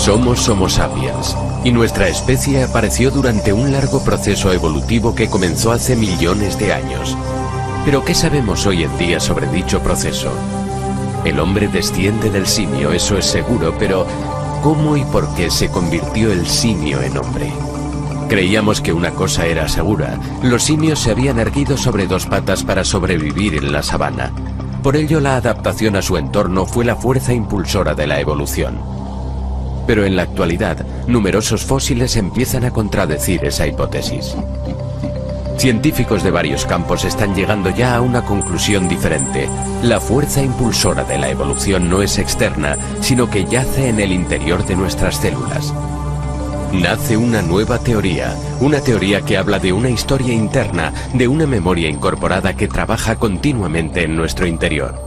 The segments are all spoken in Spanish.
Somos Homo sapiens, y nuestra especie apareció durante un largo proceso evolutivo que comenzó hace millones de años. Pero ¿qué sabemos hoy en día sobre dicho proceso? El hombre desciende del simio, eso es seguro, pero ¿cómo y por qué se convirtió el simio en hombre? Creíamos que una cosa era segura: los simios se habían erguido sobre dos patas para sobrevivir en la sabana. Por ello, la adaptación a su entorno fue la fuerza impulsora de la evolución. Pero en la actualidad, numerosos fósiles empiezan a contradecir esa hipótesis. Científicos de varios campos están llegando ya a una conclusión diferente. La fuerza impulsora de la evolución no es externa, sino que yace en el interior de nuestras células. Nace una nueva teoría, una teoría que habla de una historia interna, de una memoria incorporada que trabaja continuamente en nuestro interior.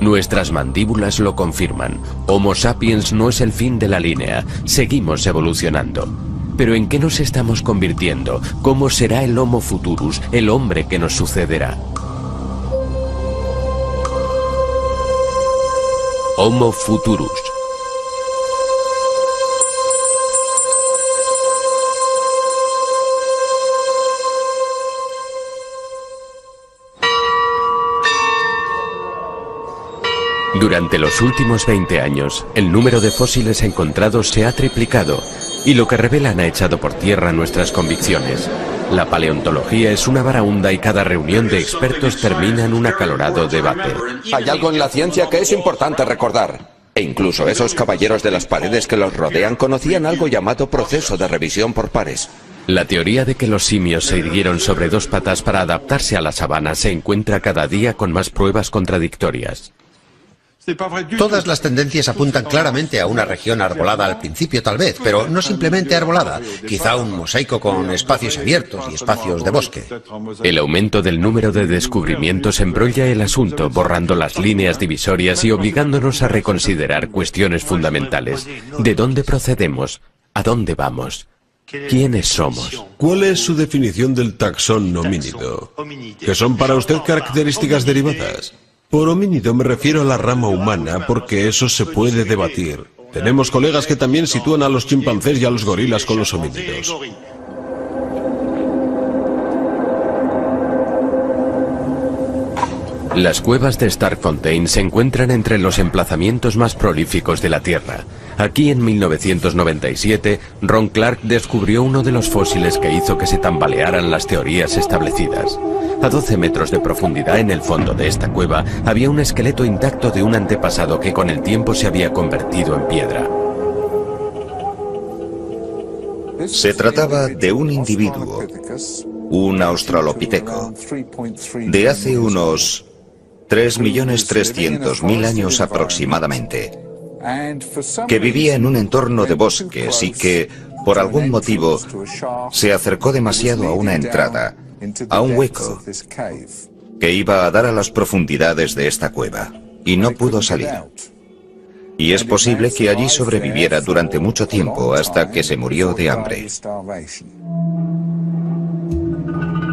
Nuestras mandíbulas lo confirman. Homo sapiens no es el fin de la línea, seguimos evolucionando. ¿Pero en qué nos estamos convirtiendo? ¿Cómo será el Homo futurus, el hombre que nos sucederá? Homo futurus. Durante los últimos 20 años, el número de fósiles encontrados se ha triplicado, y lo que revelan ha echado por tierra nuestras convicciones. La paleontología es una varaunda y cada reunión de expertos termina en un acalorado debate. Hay algo en la ciencia que es importante recordar. E incluso esos caballeros de las paredes que los rodean conocían algo llamado proceso de revisión por pares. La teoría de que los simios se irguieron sobre dos patas para adaptarse a la sabana se encuentra cada día con más pruebas contradictorias. Todas las tendencias apuntan claramente a una región arbolada al principio tal vez, pero no simplemente arbolada, quizá un mosaico con espacios abiertos y espacios de bosque. El aumento del número de descubrimientos embrolla el asunto, borrando las líneas divisorias y obligándonos a reconsiderar cuestiones fundamentales. ¿De dónde procedemos? ¿A dónde vamos? ¿Quiénes somos? ¿Cuál es su definición del taxón homínido? ¿Qué son para usted características derivadas? Por homínido me refiero a la rama humana, porque eso se puede debatir. Tenemos colegas que también sitúan a los chimpancés y a los gorilas con los homínidos. Las cuevas de Starkfontein se encuentran entre los emplazamientos más prolíficos de la Tierra. Aquí en 1997, Ron Clark descubrió uno de los fósiles que hizo que se tambalearan las teorías establecidas. A 12 metros de profundidad en el fondo de esta cueva había un esqueleto intacto de un antepasado que con el tiempo se había convertido en piedra. Se trataba de un individuo, un australopiteco, de hace unos 3.300.000 años aproximadamente, que vivía en un entorno de bosques y que, por algún motivo, se acercó demasiado a una entrada, a un hueco, que iba a dar a las profundidades de esta cueva, y no pudo salir. Y es posible que allí sobreviviera durante mucho tiempo hasta que se murió de hambre.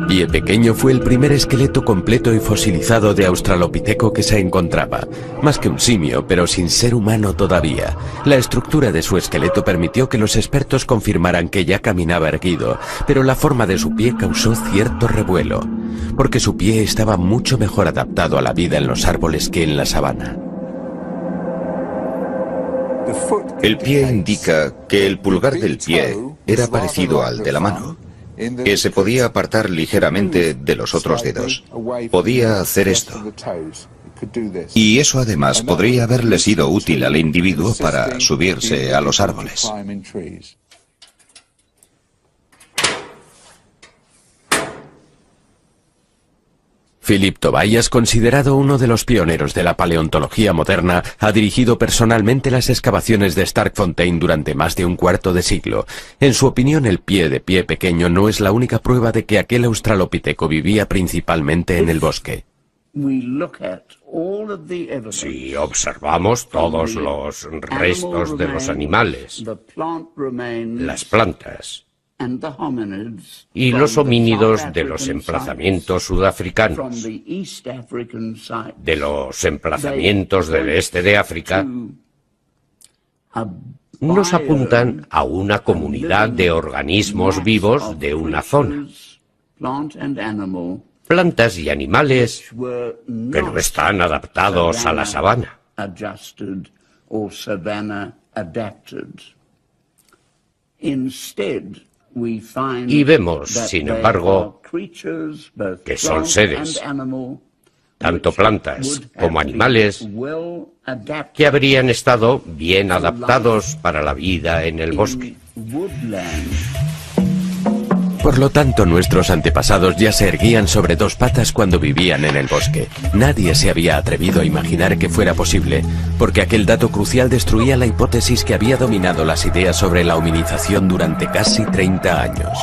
Pie Pequeño fue el primer esqueleto completo y fosilizado de australopiteco que se encontraba. Más que un simio, pero sin ser humano todavía. La estructura de su esqueleto permitió que los expertos confirmaran que ya caminaba erguido, pero la forma de su pie causó cierto revuelo, porque su pie estaba mucho mejor adaptado a la vida en los árboles que en la sabana. El pie indica que el pulgar del pie era parecido al de la mano, que se podía apartar ligeramente de los otros dedos. Podía hacer esto. Y eso además podría haberle sido útil al individuo para subirse a los árboles. Philip Tobias, considerado uno de los pioneros de la paleontología moderna, ha dirigido personalmente las excavaciones de Starkfontein durante más de un cuarto de siglo. En su opinión, el pie de Pie Pequeño no es la única prueba de que aquel australopiteco vivía principalmente en el bosque. Si observamos todos los restos de los animales, las plantas y los homínidos de los emplazamientos sudafricanos, de los emplazamientos del este de África, nos apuntan a una comunidad de organismos vivos de una zona. Plantas y animales que no están adaptados a la sabana. Y vemos, sin embargo, que son seres, tanto plantas como animales, que habrían estado bien adaptados para la vida en el bosque. Por lo tanto, nuestros antepasados ya se erguían sobre dos patas cuando vivían en el bosque. Nadie se había atrevido a imaginar que fuera posible, porque aquel dato crucial destruía la hipótesis que había dominado las ideas sobre la hominización durante casi 30 años.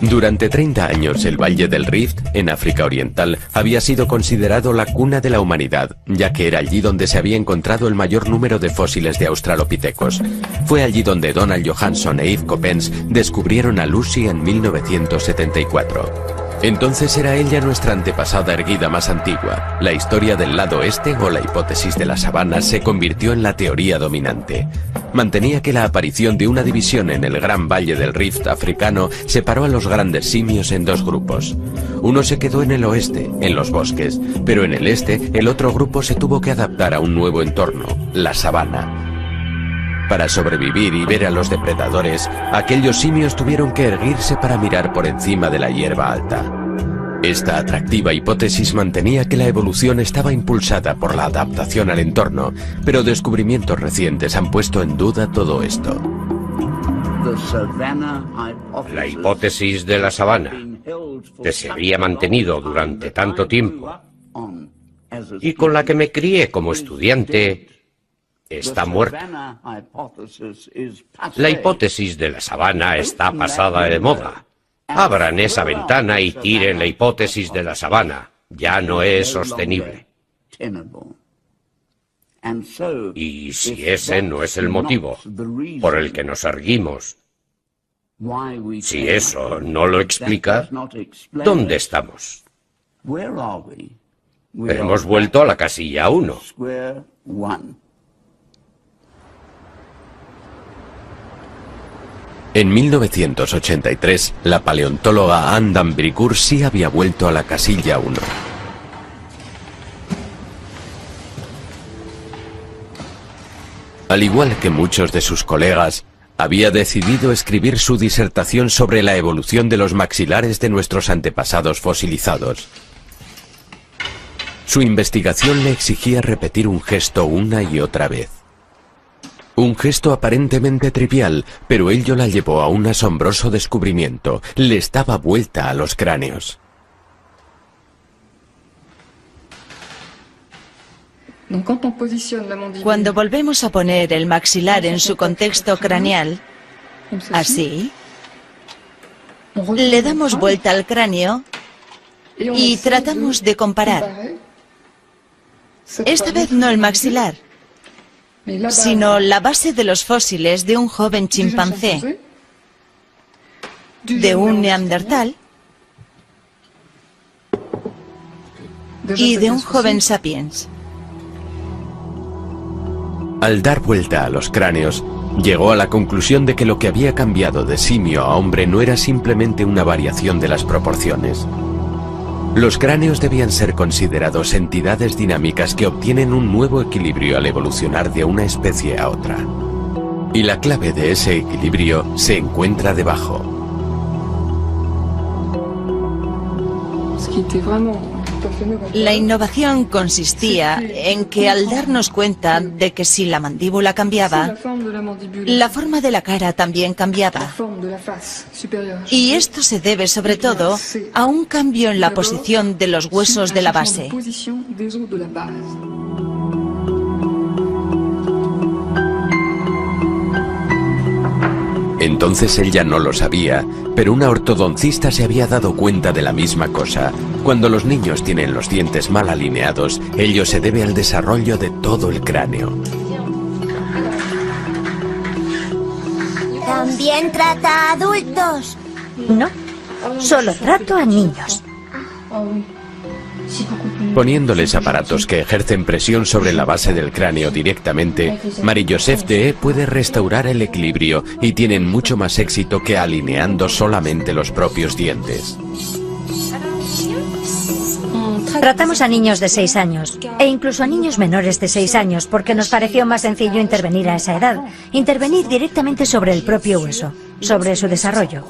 Durante 30 años, el Valle del Rift, en África Oriental, había sido considerado la cuna de la humanidad, ya que era allí donde se había encontrado el mayor número de fósiles de australopithecus. Fue allí donde Donald Johanson e Yves Coppens descubrieron a Lucy en 1974. Entonces era ella nuestra antepasada erguida más antigua. La historia del lado este, o la hipótesis de la sabana, se convirtió en la teoría dominante. Mantenía que la aparición de una división en el gran Valle del Rift africano separó a los grandes simios en dos grupos. Uno se quedó en el oeste, en los bosques, pero en el este el otro grupo se tuvo que adaptar a un nuevo entorno, la sabana. Para sobrevivir y ver a los depredadores, aquellos simios tuvieron que erguirse para mirar por encima de la hierba alta. Esta atractiva hipótesis mantenía que la evolución estaba impulsada por la adaptación al entorno, pero descubrimientos recientes han puesto en duda todo esto. La hipótesis de la sabana, que se había mantenido durante tanto tiempo y con la que me crié como estudiante, está muerta. La hipótesis de la sabana está pasada de moda. Abran esa ventana y tiren la hipótesis de la sabana. Ya no es sostenible. Y si ese no es el motivo por el que nos erguimos, si eso no lo explica, ¿dónde estamos? Hemos vuelto a la casilla 1. En 1983, la paleontóloga Anne Dambricourt sí había vuelto a la casilla 1. Al igual que muchos de sus colegas, había decidido escribir su disertación sobre la evolución de los maxilares de nuestros antepasados fosilizados. Su investigación le exigía repetir un gesto una y otra vez. Un gesto aparentemente trivial, pero ello la llevó a un asombroso descubrimiento. Les daba vuelta a los cráneos. Cuando volvemos a poner el maxilar en su contexto craneal, así, le damos vuelta al cráneo y tratamos de comparar. Esta vez no el maxilar, sino la base de los fósiles de un joven chimpancé, de un neandertal y de un joven sapiens. Al dar vuelta a los cráneos, llegó a la conclusión de que lo que había cambiado de simio a hombre no era simplemente una variación de las proporciones. Los cráneos debían ser considerados entidades dinámicas que obtienen un nuevo equilibrio al evolucionar de una especie a otra. Y la clave de ese equilibrio se encuentra debajo. La innovación consistía en que al darnos cuenta de que si la mandíbula cambiaba, la forma de la cara también cambiaba. Y esto se debe sobre todo a un cambio en la posición de los huesos de la base. Entonces él ya no lo sabía, pero una ortodoncista se había dado cuenta de la misma cosa. Cuando los niños tienen los dientes mal alineados, ello se debe al desarrollo de todo el cráneo. ¿También trata a adultos? No, solo trato a niños. Poniéndoles aparatos que ejercen presión sobre la base del cráneo directamente, Marie-Joseph Deshaies puede restaurar el equilibrio y tienen mucho más éxito que alineando solamente los propios dientes. Tratamos a niños de 6 años e incluso a niños menores de 6 años porque nos pareció más sencillo intervenir a esa edad, intervenir directamente sobre el propio hueso, sobre su desarrollo.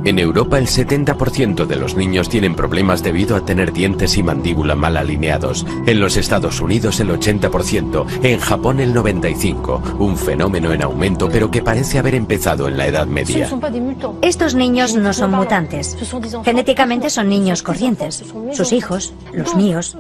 En Europa el 70% de los niños tienen problemas debido a tener dientes y mandíbula mal alineados. En los Estados Unidos el 80%, en Japón el 95%, un fenómeno en aumento pero que parece haber empezado en la Edad Media. Estos niños no son mutantes. Genéticamente son niños corrientes. Sus hijos, los míos.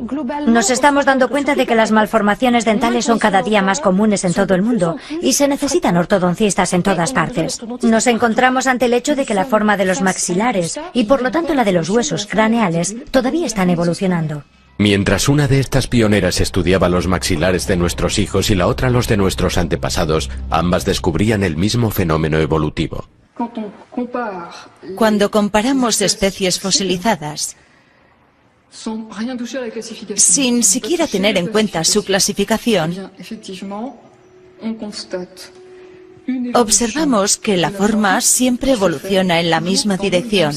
Nos estamos dando cuenta de que las malformaciones dentales son cada día más comunes en todo el mundo y se necesitan ortodoncistas en todas partes. Nos encontramos ante el hecho de que la forma de los maxilares y por lo tanto la de los huesos craneales todavía están evolucionando. Mientras una de estas pioneras estudiaba los maxilares de nuestros hijos y la otra los de nuestros antepasados, ambas descubrían el mismo fenómeno evolutivo. Cuando comparamos especies fosilizadas, sin siquiera tener en cuenta su clasificación, observamos que la forma siempre evoluciona en la misma dirección.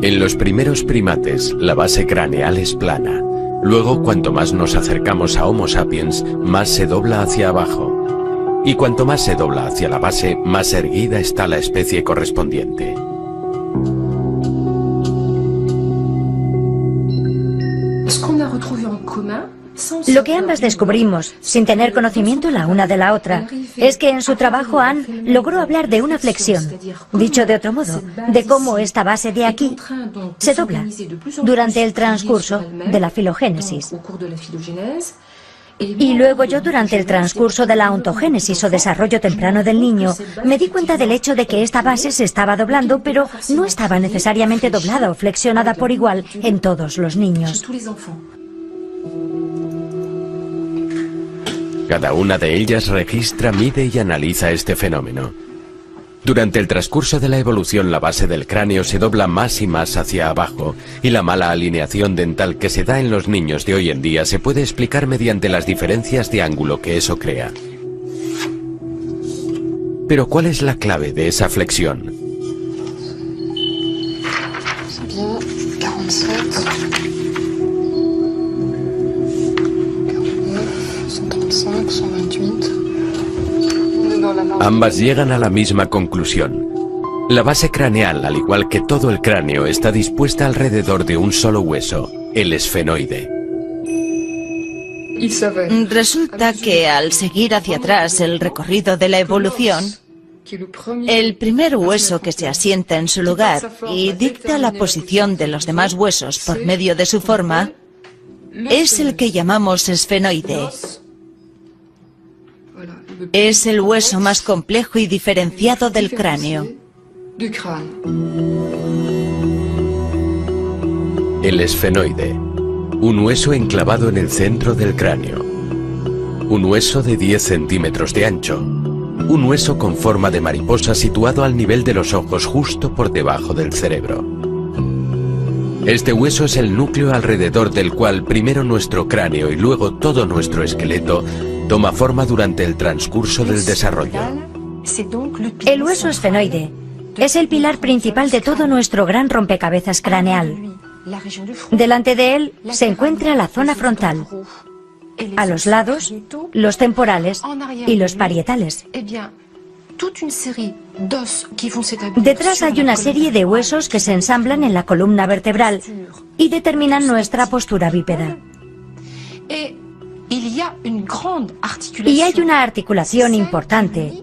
En los primeros primates, la base craneal es plana. Luego, cuanto más nos acercamos a Homo sapiens, más se dobla hacia abajo. Y cuanto más se dobla hacia la base, más erguida está la especie correspondiente. Lo que ambas descubrimos, sin tener conocimiento la una de la otra, es que en su trabajo Anne logró hablar de una flexión, dicho de otro modo, de cómo esta base de aquí se dobla durante el transcurso de la filogénesis. Y luego yo, durante el transcurso de la ontogénesis o desarrollo temprano del niño, me di cuenta del hecho de que esta base se estaba doblando, pero no estaba necesariamente doblada o flexionada por igual en todos los niños. Cada una de ellas registra, mide y analiza este fenómeno. Durante el transcurso de la evolución, la base del cráneo se dobla más y más hacia abajo, y la mala alineación dental que se da en los niños de hoy en día se puede explicar mediante las diferencias de ángulo que eso crea. Pero ¿cuál es la clave de esa flexión? Ambas llegan a la misma conclusión. La base craneal, al igual que todo el cráneo, está dispuesta alrededor de un solo hueso, el esfenoide. Resulta que al seguir hacia atrás el recorrido de la evolución, el primer hueso que se asienta en su lugar y dicta la posición de los demás huesos por medio de su forma, es el que llamamos esfenoide. Es el hueso más complejo y diferenciado del cráneo. El esfenoide, un hueso enclavado en el centro del cráneo. Un hueso de 10 centímetros de ancho. Un hueso con forma de mariposa situado al nivel de los ojos, justo por debajo del cerebro. Este hueso es el núcleo alrededor del cual primero nuestro cráneo y luego todo nuestro esqueleto toma forma durante el transcurso del desarrollo. El hueso esfenoide es el pilar principal de todo nuestro gran rompecabezas craneal. Delante de él se encuentra la zona frontal, a los lados, los temporales y los parietales. Detrás hay una serie de huesos que se ensamblan en la columna vertebral y determinan nuestra postura bípeda. Y hay una articulación importante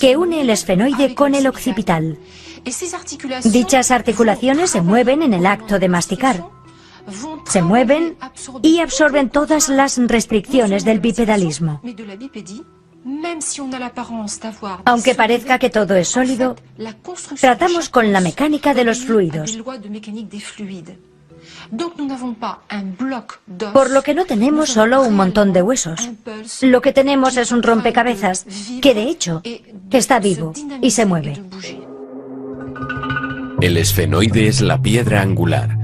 que une el esfenoide con el occipital. Dichas articulaciones se mueven en el acto de masticar. Se mueven y absorben todas las restricciones del bipedalismo. Aunque parezca que todo es sólido, tratamos con la mecánica de los fluidos. Por lo que no tenemos solo un montón de huesos. Lo que tenemos es un rompecabezas que, de hecho, está vivo y se mueve. El esfenoide es la piedra angular.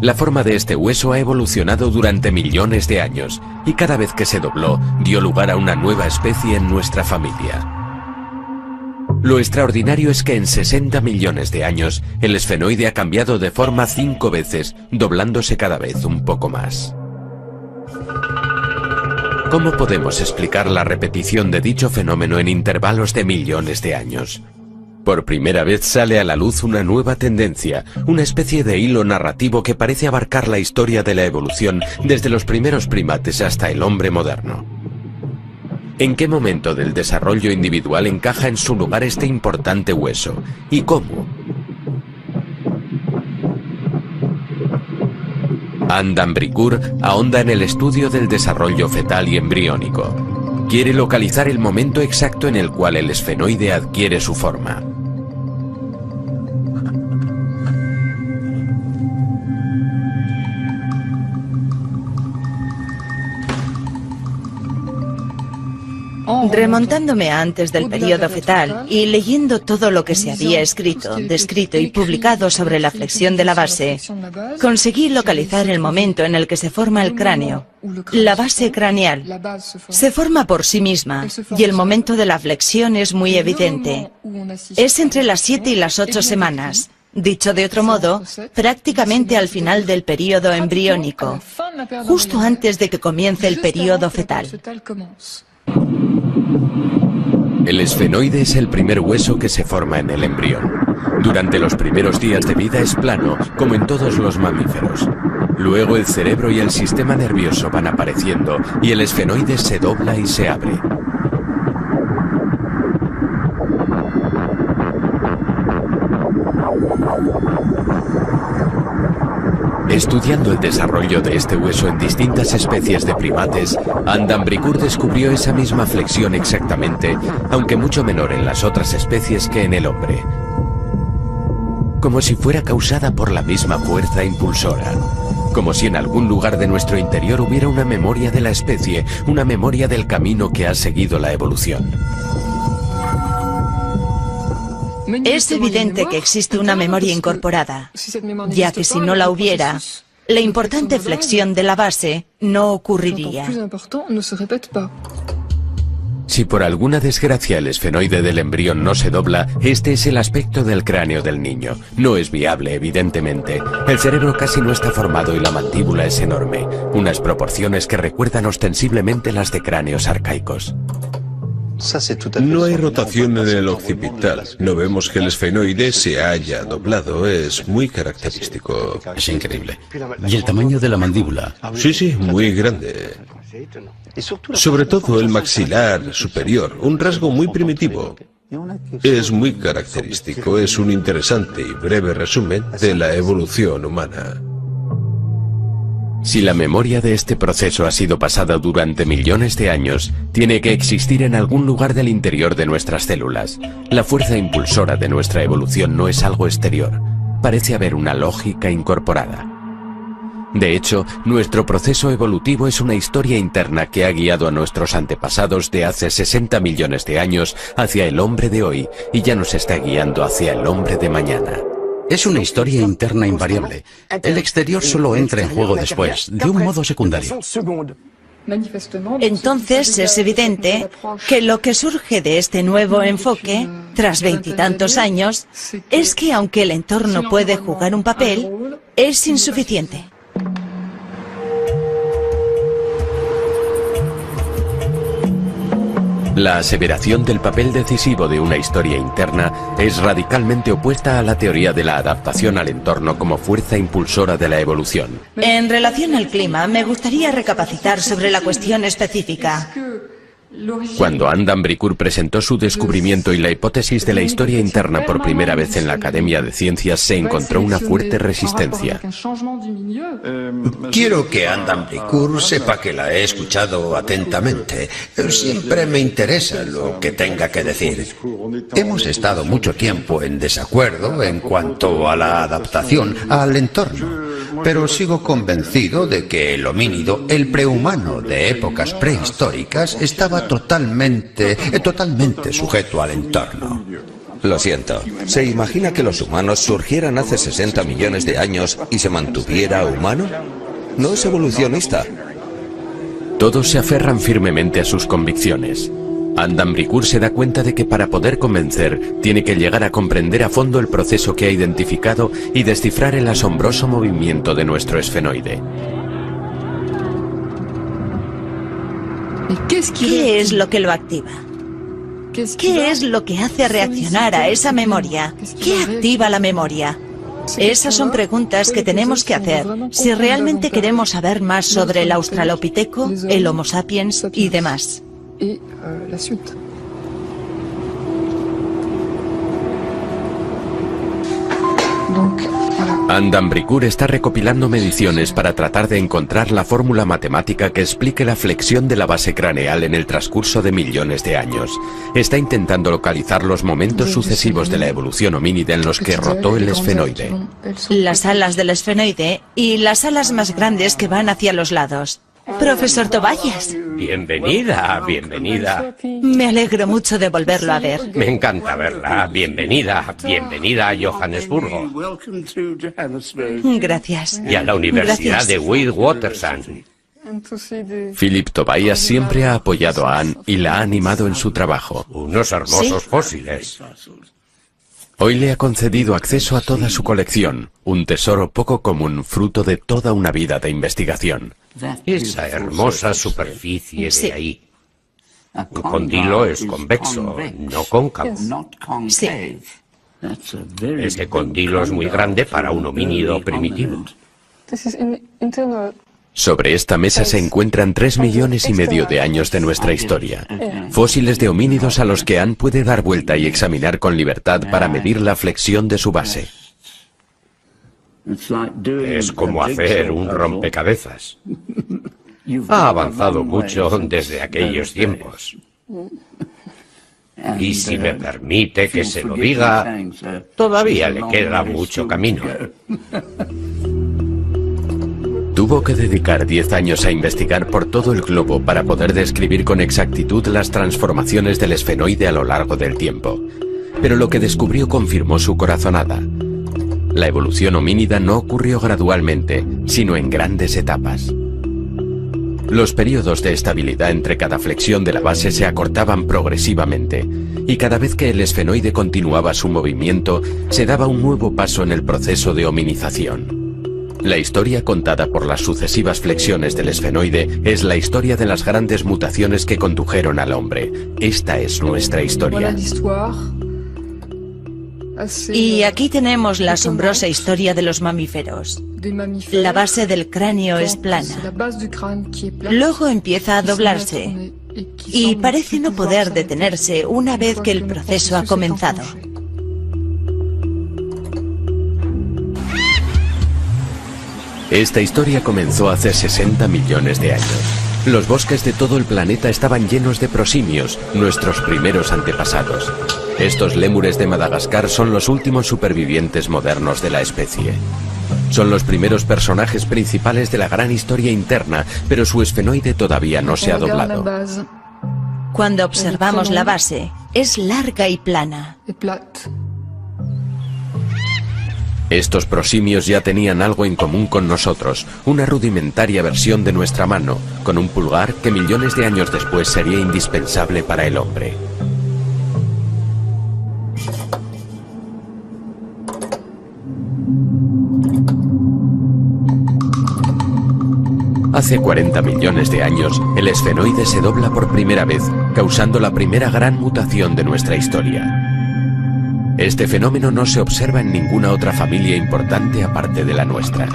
La forma de este hueso ha evolucionado durante millones de años y cada vez que se dobló dio lugar a una nueva especie en nuestra familia. Lo extraordinario es que en 60 millones de años el esfenoide ha cambiado de forma 5 veces, doblándose cada vez un poco más. ¿Cómo podemos explicar la repetición de dicho fenómeno en intervalos de millones de años? Por primera vez sale a la luz una nueva tendencia, una especie de hilo narrativo que parece abarcar la historia de la evolución desde los primeros primates hasta el hombre moderno. ¿En qué momento del desarrollo individual encaja en su lugar este importante hueso? ¿Y cómo? Anne d'Ambricourt ahonda en el estudio del desarrollo fetal y embriónico. Quiere localizar el momento exacto en el cual el esfenoide adquiere su forma. Remontándome a antes del periodo fetal y leyendo todo lo que se había escrito, descrito y publicado sobre la flexión de la base, conseguí localizar el momento en el que se forma el cráneo. La base craneal se forma por sí misma y el momento de la flexión es muy evidente. Es entre las 7 y las 8 semanas. Dicho de otro modo, prácticamente al final del periodo embriónico, justo antes de que comience el periodo fetal. El esfenoide es el primer hueso que se forma en el embrión. Durante los primeros días de vida es plano, como en todos los mamíferos. Luego el cerebro y el sistema nervioso van apareciendo y el esfenoide se dobla y se abre. Estudiando el desarrollo de este hueso en distintas especies de primates, Anne d'Ambricourt descubrió esa misma flexión exactamente, aunque mucho menor en las otras especies que en el hombre. Como si fuera causada por la misma fuerza impulsora. Como si en algún lugar de nuestro interior hubiera una memoria de la especie, una memoria del camino que ha seguido la evolución. Es evidente que existe una memoria incorporada, ya que si no la hubiera, la importante flexión de la base no ocurriría. Si por alguna desgracia el esfenoide del embrión no se dobla, este es el aspecto del cráneo del niño. No es viable, evidentemente. El cerebro casi no está formado y la mandíbula es enorme, unas proporciones que recuerdan ostensiblemente las de cráneos arcaicos. No hay rotación en el occipital. No vemos que el esfenoide se haya doblado. Es muy característico. Es increíble. ¿Y el tamaño de la mandíbula? Sí, muy grande. Sobre todo el maxilar superior, un rasgo muy primitivo. Es muy característico. Es un interesante y breve resumen de la evolución humana. Si la memoria de este proceso ha sido pasada durante millones de años, tiene que existir en algún lugar del interior de nuestras células. La fuerza impulsora de nuestra evolución no es algo exterior. Parece haber una lógica incorporada. De hecho, nuestro proceso evolutivo es una historia interna que ha guiado a nuestros antepasados de hace 60 millones de años hacia el hombre de hoy y ya nos está guiando hacia el hombre de mañana. Es una historia interna invariable. El exterior solo entra en juego después, de un modo secundario. Entonces es evidente que lo que surge de este nuevo enfoque, tras 20 y tantos años, es que aunque el entorno puede jugar un papel, es insuficiente. La aseveración del papel decisivo de una historia interna es radicalmente opuesta a la teoría de la adaptación al entorno como fuerza impulsora de la evolución. En relación al clima, me gustaría recapacitar sobre la cuestión específica. Cuando Anne d'Ambricourt presentó su descubrimiento y la hipótesis de la historia interna por primera vez en la Academia de Ciencias, se encontró una fuerte resistencia. Quiero que Anne d'Ambricourt sepa que la he escuchado atentamente. Siempre me interesa lo que tenga que decir. Hemos estado mucho tiempo en desacuerdo en cuanto a la adaptación al entorno, pero sigo convencido de que el homínido, el prehumano de épocas prehistóricas, estaba totalmente sujeto al entorno. Lo siento. ¿Se imagina que los humanos surgieran hace 60 millones de años y se mantuviera humano? No es evolucionista. Todos se aferran firmemente a sus convicciones. Adam Bricourt se da cuenta de que para poder convencer, tiene que llegar a comprender a fondo el proceso que ha identificado y descifrar el asombroso movimiento de nuestro esfenoide. ¿Qué es lo que lo activa? ¿Qué es lo que hace reaccionar a esa memoria? ¿Qué activa la memoria? Esas son preguntas que tenemos que hacer si realmente queremos saber más sobre el australopiteco, el Homo sapiens y demás. Adam Bricourt está recopilando mediciones para tratar de encontrar la fórmula matemática que explique la flexión de la base craneal en el transcurso de millones de años. Está intentando localizar los momentos sucesivos de la evolución homínida en los que rotó el esfenoide. Las alas del esfenoide y las alas más grandes que van hacia los lados. Profesor Tobias. Bienvenida, bienvenida. Me alegro mucho de volverlo a ver. Me encanta verla. Bienvenida, bienvenida a Johannesburgo. Gracias. Y a la Universidad Gracias. de Witwatersrand. Philip Tobias siempre ha apoyado a Anne y la ha animado en su trabajo. Unos hermosos ¿Sí? fósiles. Hoy le ha concedido acceso a toda su colección, un tesoro poco común fruto de toda una vida de investigación. Esa hermosa superficie Sí. de ahí. Un condilo es convexo, no cóncavo. Sí. Ese condilo es muy grande para un homínido primitivo. Sobre esta mesa se encuentran 3,5 millones de años de nuestra historia. Fósiles de homínidos a los que Anne puede dar vuelta y examinar con libertad para medir la flexión de su base. Es como hacer un rompecabezas. Ha avanzado mucho desde aquellos tiempos. Y si me permite que se lo diga, todavía le queda mucho camino. Tuvo que dedicar 10 años a investigar por todo el globo para poder describir con exactitud las transformaciones del esfenoide a lo largo del tiempo. Pero lo que descubrió confirmó su corazonada. La evolución homínida no ocurrió gradualmente, sino en grandes etapas. Los periodos de estabilidad entre cada flexión de la base se acortaban progresivamente, y cada vez que el esfenoide continuaba su movimiento, se daba un nuevo paso en el proceso de hominización. La historia contada por las sucesivas flexiones del esfenoide es la historia de las grandes mutaciones que condujeron al hombre. Esta es nuestra historia. Y aquí tenemos la asombrosa historia de los mamíferos. La base del cráneo es plana. Luego empieza a doblarse y parece no poder detenerse una vez que el proceso ha comenzado. Esta historia comenzó hace 60 millones de años. Los bosques de todo el planeta estaban llenos de prosimios, nuestros primeros antepasados. Estos lémures de Madagascar son los últimos supervivientes modernos de la especie. Son los primeros personajes principales de la gran historia interna, pero su esfenoide todavía no se ha doblado. Cuando observamos la base, es larga y plana. Estos prosimios ya tenían algo en común con nosotros, una rudimentaria versión de nuestra mano, con un pulgar que millones de años después sería indispensable para el hombre. Hace 40 millones de años, el esfenoide se dobla por primera vez, causando la primera gran mutación de nuestra historia. Este fenómeno no se observa en ninguna otra familia importante aparte de la nuestra.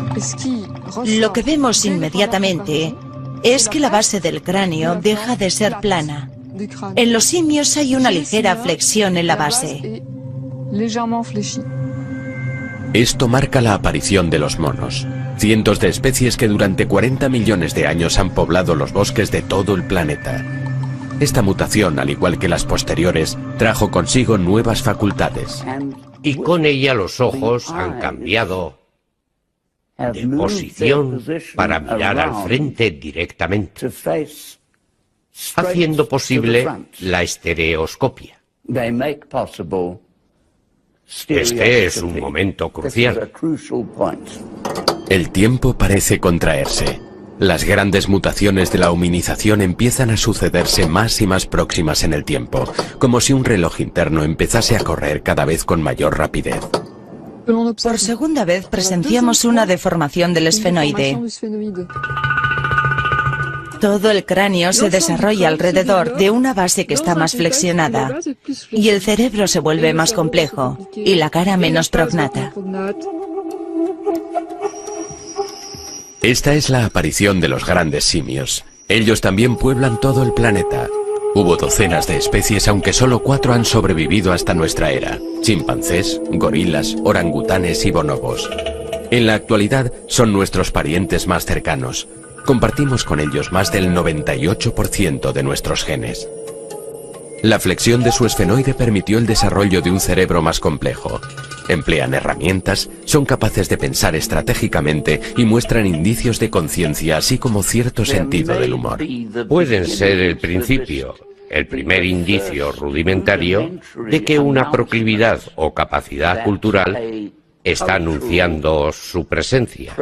Lo que vemos inmediatamente es que la base del cráneo deja de ser plana. En los simios hay una ligera flexión en la base. Esto marca la aparición de los monos, cientos de especies que durante 40 millones de años han poblado los bosques de todo el planeta. Esta mutación, al igual que las posteriores, trajo consigo nuevas facultades. Y con ella los ojos han cambiado de posición para mirar al frente directamente, haciendo posible la estereoscopia. Este es un momento crucial. El tiempo parece contraerse. Las grandes mutaciones de la hominización empiezan a sucederse más y más próximas en el tiempo, como si un reloj interno empezase a correr cada vez con mayor rapidez. Por segunda vez presenciamos una deformación del esfenoide. Todo el cráneo se desarrolla alrededor de una base que está más flexionada, y el cerebro se vuelve más complejo, y la cara menos prognata. Esta es la aparición de los grandes simios. Ellos también pueblan todo el planeta. Hubo docenas de especies, aunque solo 4 han sobrevivido hasta nuestra era: chimpancés, gorilas, orangutanes y bonobos. En la actualidad son nuestros parientes más cercanos. Compartimos con ellos más del 98% de nuestros genes. La flexión de su esfenoide permitió el desarrollo de un cerebro más complejo. Emplean herramientas, son capaces de pensar estratégicamente y muestran indicios de conciencia, así como cierto sentido del humor. Pueden ser el principio, el primer indicio rudimentario de que una proclividad o capacidad cultural está anunciando su presencia.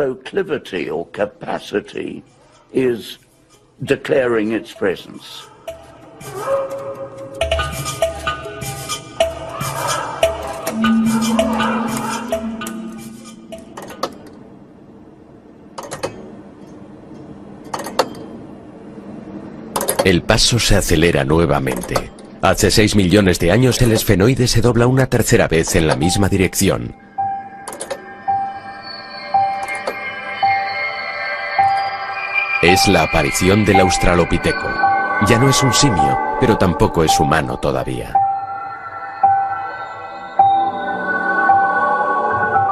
El paso se acelera nuevamente. Hace 6 millones de años el esfenoide se dobla una tercera vez en la misma dirección. Es la aparición del australopiteco. Ya no es un simio, pero tampoco es humano todavía.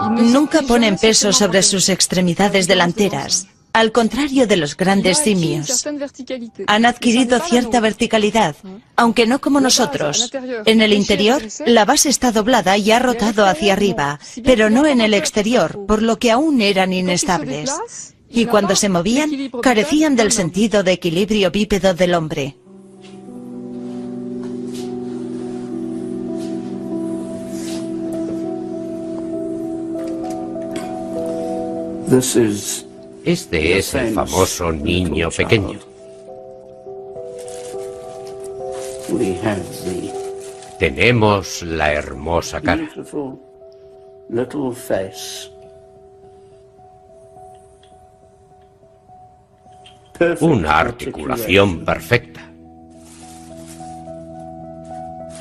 Nunca ponen peso sobre sus extremidades delanteras, al contrario de los grandes simios. Han adquirido cierta verticalidad, aunque no como nosotros. En el interior, la base está doblada y ha rotado hacia arriba, pero no en el exterior, por lo que aún eran inestables. Y cuando se movían, carecían del sentido de equilibrio bípedo del hombre. Este es el famoso niño pequeño. Tenemos la hermosa cara. Una articulación perfecta.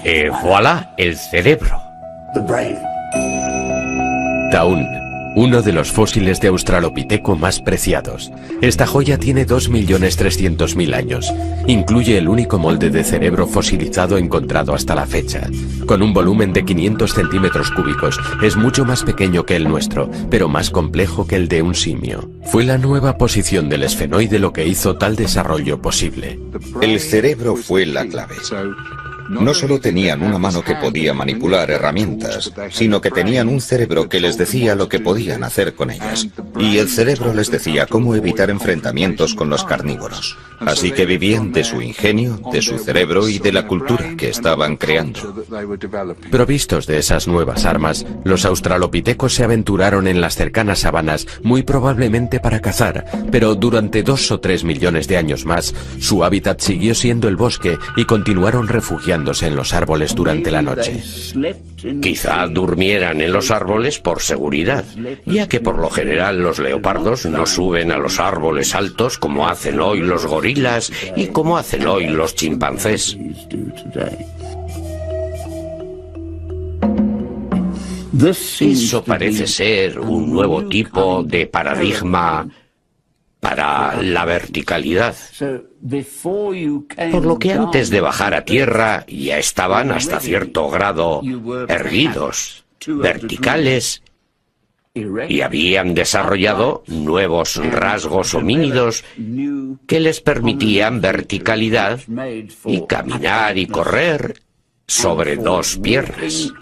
Et voilà, el cerebro. Taún, uno de los fósiles de Australopiteco más preciados. Esta joya tiene 2.300.000 años. Incluye el único molde de cerebro fosilizado encontrado hasta la fecha. Con un volumen de 500 centímetros cúbicos, es mucho más pequeño que el nuestro, pero más complejo que el de un simio. Fue la nueva posición del esfenoide lo que hizo tal desarrollo posible. El cerebro fue la clave. No solo tenían una mano que podía manipular herramientas, sino que tenían un cerebro que les decía lo que podían hacer con ellas. Y el cerebro les decía cómo evitar enfrentamientos con los carnívoros. Así que vivían de su ingenio, de su cerebro y de la cultura que estaban creando. Provistos de esas nuevas armas, los australopitecos se aventuraron en las cercanas sabanas, muy probablemente para cazar, pero durante 2 o 3 millones de años más, su hábitat siguió siendo el bosque y continuaron refugiándose en los árboles durante la noche. Quizá durmieran en los árboles por seguridad, ya que por lo general los leopardos no suben a los árboles altos como hacen hoy los gorilas y como hacen hoy los chimpancés. Eso parece ser un nuevo tipo de paradigma para la verticalidad. Por lo que antes de bajar a tierra ya estaban hasta cierto grado erguidos, verticales, y habían desarrollado nuevos rasgos homínidos que les permitían verticalidad y caminar y correr sobre 2 piernas.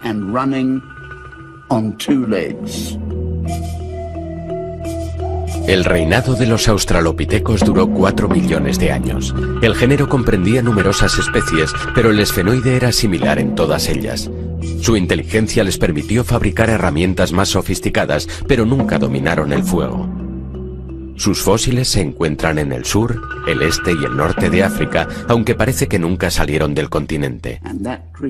El reinado de los australopitecos duró 4 millones de años. El género comprendía numerosas especies, pero el esfenoide era similar en todas ellas. Su inteligencia les permitió fabricar herramientas más sofisticadas, pero nunca dominaron el fuego. Sus fósiles se encuentran en el sur, el este y el norte de África, aunque parece que nunca salieron del continente.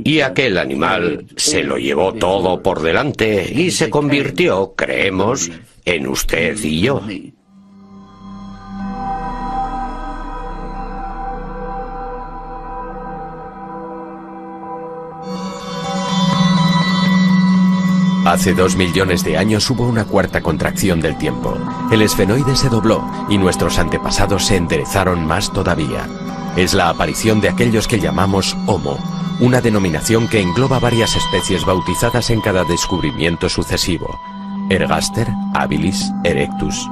Y aquel animal se lo llevó todo por delante y se convirtió, creemos, en usted y yo. Hace 2 millones de años hubo una cuarta contracción del tiempo. El esfenoide se dobló y nuestros antepasados se enderezaron más todavía. Es la aparición de aquellos que llamamos Homo, una denominación que engloba varias especies bautizadas en cada descubrimiento sucesivo: Ergaster, habilis, erectus.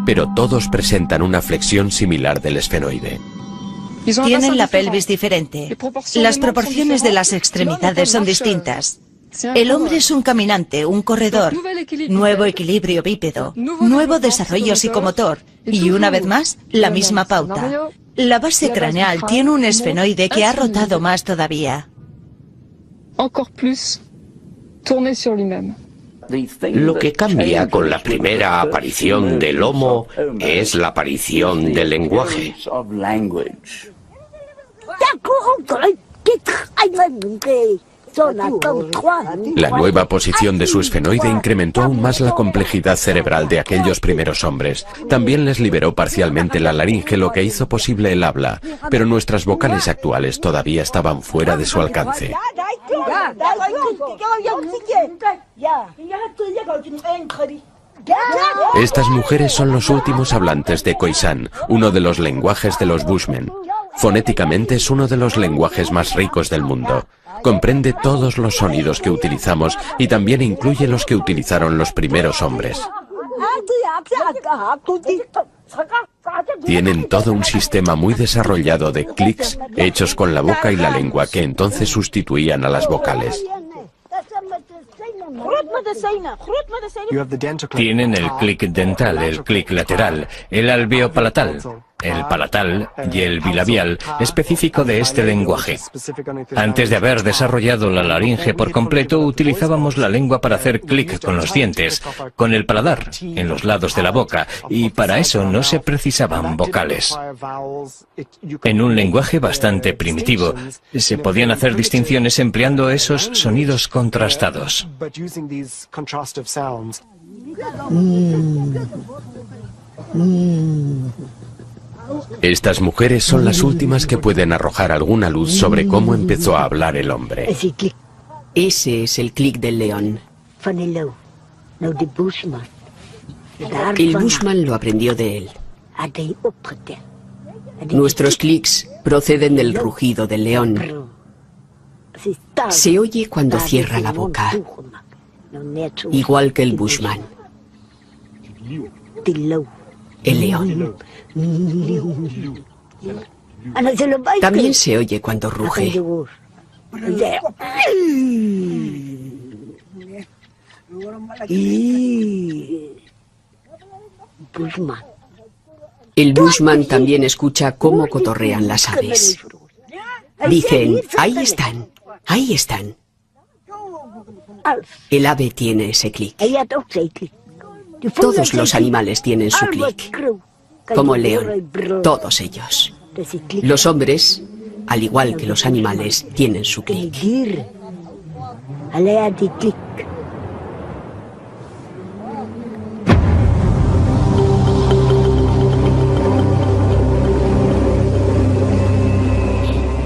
Pero todos presentan una flexión similar del esfenoide. Tienen la pelvis diferente. Las proporciones de las extremidades son distintas. El hombre es un caminante, un corredor, nuevo equilibrio bípedo, nuevo desarrollo psicomotor y, una vez más, la misma pauta. La base craneal tiene un esfenoide que ha rotado más todavía. Lo que cambia con la primera aparición del Homo es la aparición del lenguaje. La nueva posición de su esfenoide incrementó aún más la complejidad cerebral de aquellos primeros hombres. También les liberó parcialmente la laringe, lo que hizo posible el habla, pero nuestras vocales actuales todavía estaban fuera de su alcance. Estas mujeres son los últimos hablantes de Khoisan, uno de los lenguajes de los Bushmen. Fonéticamente es uno de los lenguajes más ricos del mundo. Comprende todos los sonidos que utilizamos y también incluye los que utilizaron los primeros hombres. Tienen todo un sistema muy desarrollado de clics hechos con la boca y la lengua que entonces sustituían a las vocales. Tienen el clic dental, el clic lateral, el alveopalatal, el palatal y el bilabial, específico de este lenguaje. Antes de haber desarrollado la laringe por completo, utilizábamos la lengua para hacer clic con los dientes, con el paladar, en los lados de la boca, y para eso no se precisaban vocales. En un lenguaje bastante primitivo, se podían hacer distinciones empleando esos sonidos contrastados. Estas mujeres son las últimas que pueden arrojar alguna luz sobre cómo empezó a hablar el hombre. Ese es el clic del león. El Bushman lo aprendió de él. Nuestros clics proceden del rugido del león. Se oye cuando cierra la boca, igual que el Bushman. El león. También se oye cuando ruge. El Bushman también escucha cómo cotorrean las aves. Dicen, ahí están, ahí están. El ave tiene ese clic. Todos los animales tienen su clic. Como el león, todos ellos. Los hombres, al igual que los animales, tienen su clic.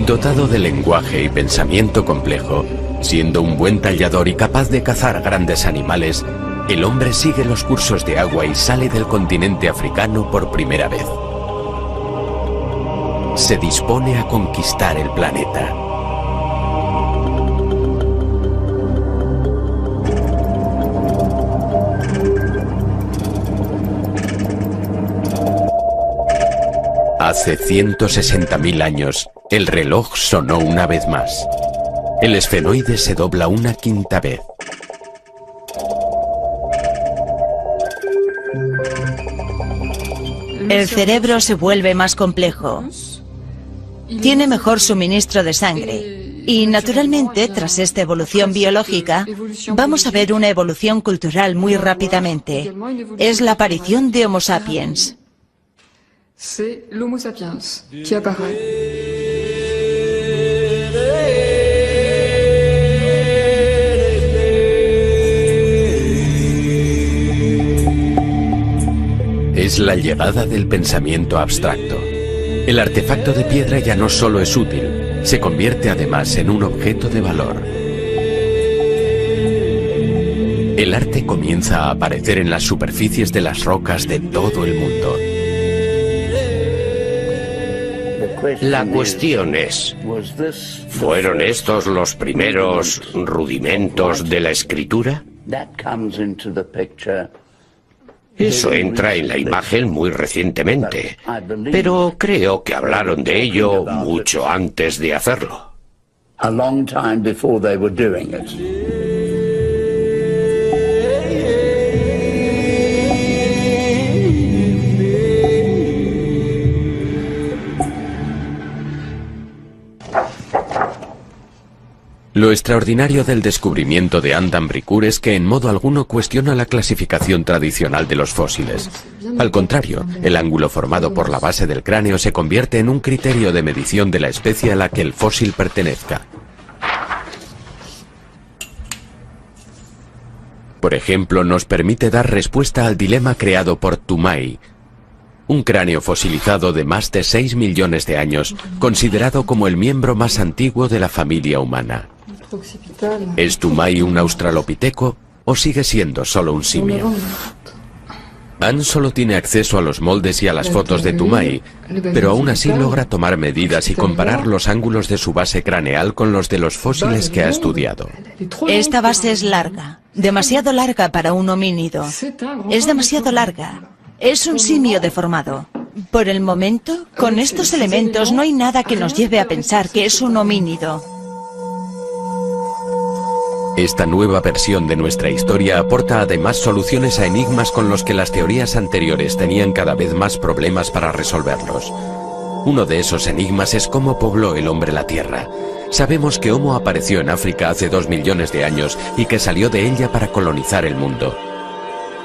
Dotado de lenguaje y pensamiento complejo, siendo un buen tallador y capaz de cazar grandes animales, el hombre sigue los cursos de agua y sale del continente africano por primera vez. Se dispone a conquistar el planeta. Hace 160.000 años, el reloj sonó una vez más. El esfenoide se dobla una quinta vez. El cerebro se vuelve más complejo. Tiene mejor suministro de sangre. Y naturalmente, tras esta evolución biológica, vamos a ver una evolución cultural muy rápidamente. Es la aparición de Homo sapiens. C'est l'Homo sapiens qui apparaît. Es la llegada del pensamiento abstracto. El artefacto de piedra ya no solo es útil, se convierte además en un objeto de valor. El arte comienza a aparecer en las superficies de las rocas de todo el mundo. La cuestión es, ¿fueron estos los primeros rudimentos de la escritura? Eso entra en la imagen muy recientemente, pero creo que hablaron de ello mucho antes de hacerlo. Lo extraordinario del descubrimiento de Adam Bricoeur es que en modo alguno cuestiona la clasificación tradicional de los fósiles. Al contrario, el ángulo formado por la base del cráneo se convierte en un criterio de medición de la especie a la que el fósil pertenezca. Por ejemplo, nos permite dar respuesta al dilema creado por Toumaï, un cráneo fosilizado de más de 6 millones de años, considerado como el miembro más antiguo de la familia humana. ¿Es Toumaï un australopiteco o sigue siendo solo un simio? Anne solo tiene acceso a los moldes y a las fotos de Toumaï, pero aún así logra tomar medidas y comparar los ángulos de su base craneal con los de los fósiles que ha estudiado. Esta base es larga, demasiado larga para un homínido. Es demasiado larga. Es un simio deformado. Por el momento, con estos elementos no hay nada que nos lleve a pensar que es un homínido. Esta nueva versión de nuestra historia aporta además soluciones a enigmas con los que las teorías anteriores tenían cada vez más problemas para resolverlos. Uno de esos enigmas es cómo pobló el hombre la Tierra. Sabemos que Homo apareció en África hace 2 millones de años y que salió de ella para colonizar el mundo.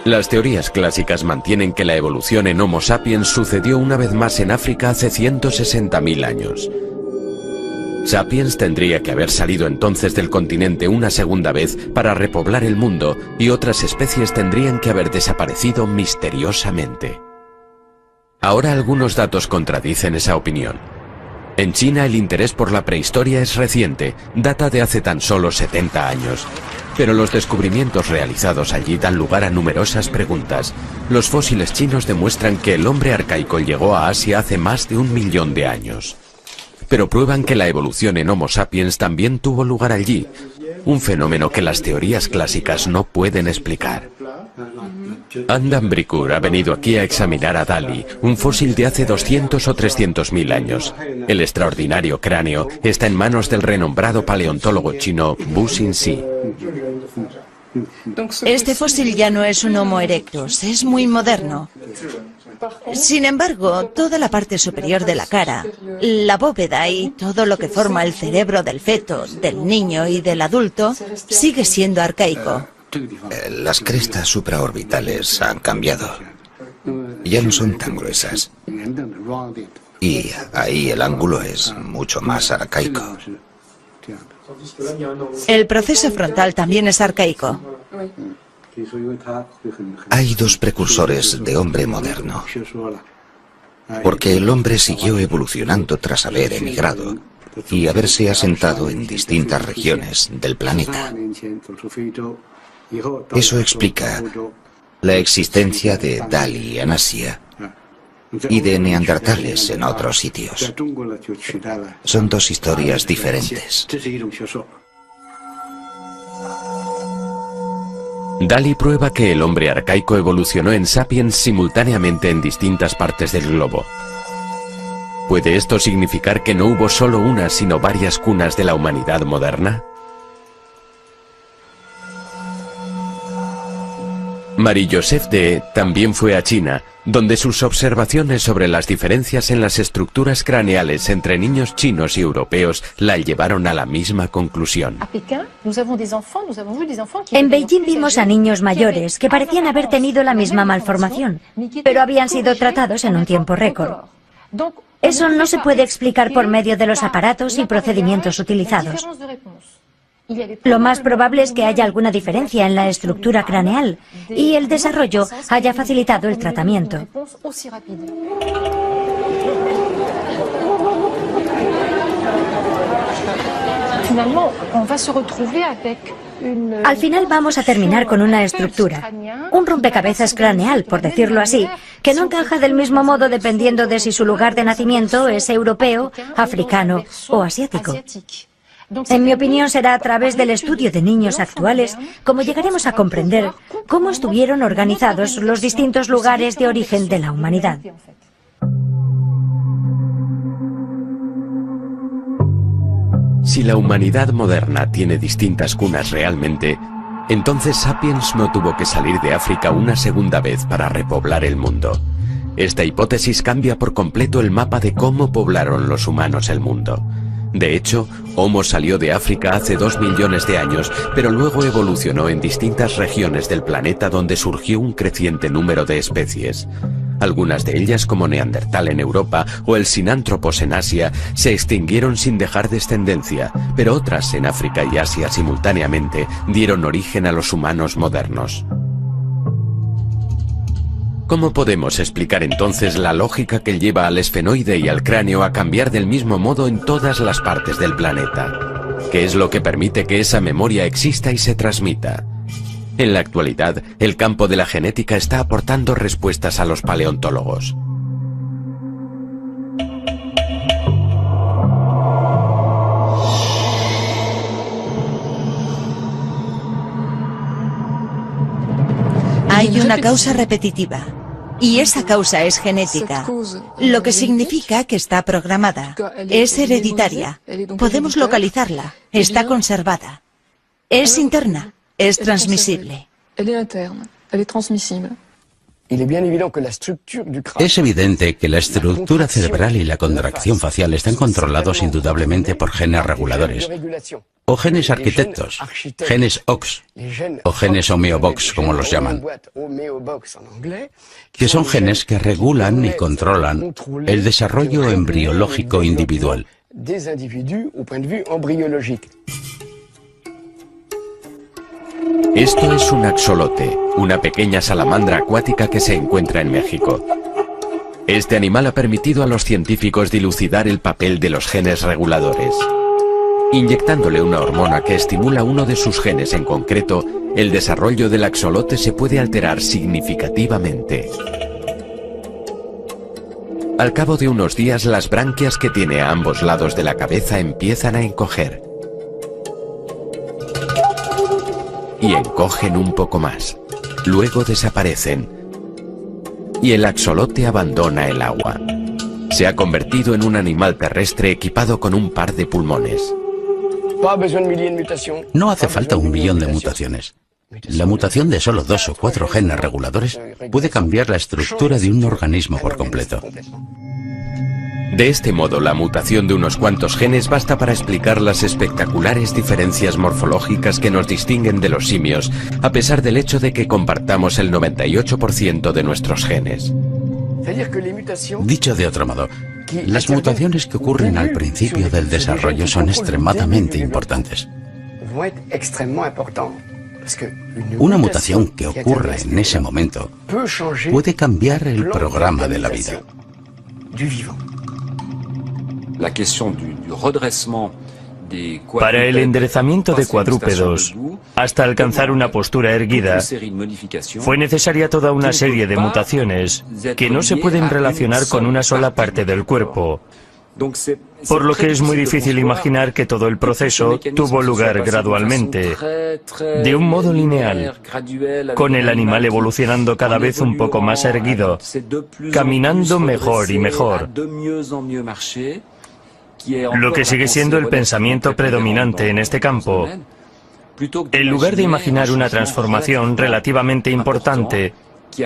Las teorías clásicas mantienen que la evolución en Homo sapiens sucedió una vez más en África hace 160.000 años. Sapiens tendría que haber salido entonces del continente una segunda vez para repoblar el mundo y otras especies tendrían que haber desaparecido misteriosamente. Ahora algunos datos contradicen esa opinión. En China el interés por la prehistoria es reciente, data de hace tan solo 70 años. Pero los descubrimientos realizados allí dan lugar a numerosas preguntas. Los fósiles chinos demuestran que el hombre arcaico llegó a Asia hace más de 1 millón de años. Pero prueban que la evolución en Homo sapiens también tuvo lugar allí, un fenómeno que las teorías clásicas no pueden explicar. Adam Bricoeur ha venido aquí a examinar a Dali, un fósil de hace 200 o 300.000 años. El extraordinario cráneo está en manos del renombrado paleontólogo chino Bu Xinxi. Este fósil ya no es un Homo erectus, es muy moderno. Sin embargo, toda la parte superior de la cara, la bóveda y todo lo que forma el cerebro del feto, del niño y del adulto, sigue siendo arcaico. Las crestas supraorbitales han cambiado. Ya no son tan gruesas. Y ahí el ángulo es mucho más arcaico. El proceso frontal también es arcaico. Hay 2 precursores de hombre moderno, porque el hombre siguió evolucionando tras haber emigrado y haberse asentado en distintas regiones del planeta. Eso explica la existencia de Dali en Asia y de neandertales en otros sitios. Son 2 historias diferentes. Dali prueba que el hombre arcaico evolucionó en Sapiens simultáneamente en distintas partes del globo. ¿Puede esto significar que no hubo solo una, sino varias cunas de la humanidad moderna? Marie-Joseph Day también fue a China, donde sus observaciones sobre las diferencias en las estructuras craneales entre niños chinos y europeos la llevaron a la misma conclusión. En Beijing vimos a niños mayores que parecían haber tenido la misma malformación, pero habían sido tratados en un tiempo récord. Eso no se puede explicar por medio de los aparatos y procedimientos utilizados. Lo más probable es que haya alguna diferencia en la estructura craneal y el desarrollo haya facilitado el tratamiento. Al final vamos a terminar con una estructura, un rompecabezas craneal, por decirlo así, que no encaja del mismo modo dependiendo de si su lugar de nacimiento es europeo, africano o asiático. En mi opinión, será a través del estudio de niños actuales como llegaremos a comprender cómo estuvieron organizados los distintos lugares de origen de la humanidad. Si la humanidad moderna tiene distintas cunas realmente, entonces Sapiens no tuvo que salir de África una segunda vez para repoblar el mundo. Esta hipótesis cambia por completo el mapa de cómo poblaron los humanos el mundo. De hecho, Homo salió de África hace 2 millones de años, pero luego evolucionó en distintas regiones del planeta donde surgió un creciente número de especies. Algunas de ellas, como Neandertal en Europa o el Sinanthropos en Asia, se extinguieron sin dejar descendencia, pero otras en África y Asia simultáneamente dieron origen a los humanos modernos. ¿Cómo podemos explicar entonces la lógica que lleva al esfenoide y al cráneo a cambiar del mismo modo en todas las partes del planeta? ¿Qué es lo que permite que esa memoria exista y se transmita? En la actualidad, el campo de la genética está aportando respuestas a los paleontólogos. Hay una causa repetitiva, y esa causa es genética, lo que significa que está programada, es hereditaria, podemos localizarla, está conservada, es interna, es transmisible. Es evidente que la estructura cerebral y la contracción facial están controlados indudablemente por genes reguladores, o genes arquitectos, genes OX, o genes homeobox, como los llaman, que son genes que regulan y controlan el desarrollo embriológico individual. Esto es un axolote, una pequeña salamandra acuática que se encuentra en México. Este animal ha permitido a los científicos dilucidar el papel de los genes reguladores. Inyectándole una hormona que estimula uno de sus genes en concreto, el desarrollo del axolote se puede alterar significativamente. Al cabo de unos días, las branquias que tiene a ambos lados de la cabeza empiezan a encoger. Y encogen un poco más. Luego desaparecen. Y el axolote abandona el agua. Se ha convertido en un animal terrestre equipado con un par de pulmones. No hace falta 1 millón de mutaciones. La mutación de solo 2 o 4 genes reguladores puede cambiar la estructura de un organismo por completo. De este modo, la mutación de unos cuantos genes basta para explicar las espectaculares diferencias morfológicas que nos distinguen de los simios, a pesar del hecho de que compartamos el 98% de nuestros genes. Dicho de otro modo, las mutaciones que ocurren al principio del desarrollo son extremadamente importantes. Una mutación que ocurre en ese momento puede cambiar el programa de la vida. Para el enderezamiento de cuadrúpedos, hasta alcanzar una postura erguida, fue necesaria toda una serie de mutaciones que no se pueden relacionar con una sola parte del cuerpo, por lo que es muy difícil imaginar que todo el proceso tuvo lugar gradualmente, de un modo lineal, con el animal evolucionando cada vez un poco más erguido, caminando mejor y mejor. Lo que sigue siendo el pensamiento predominante en este campo En lugar de imaginar una transformación relativamente importante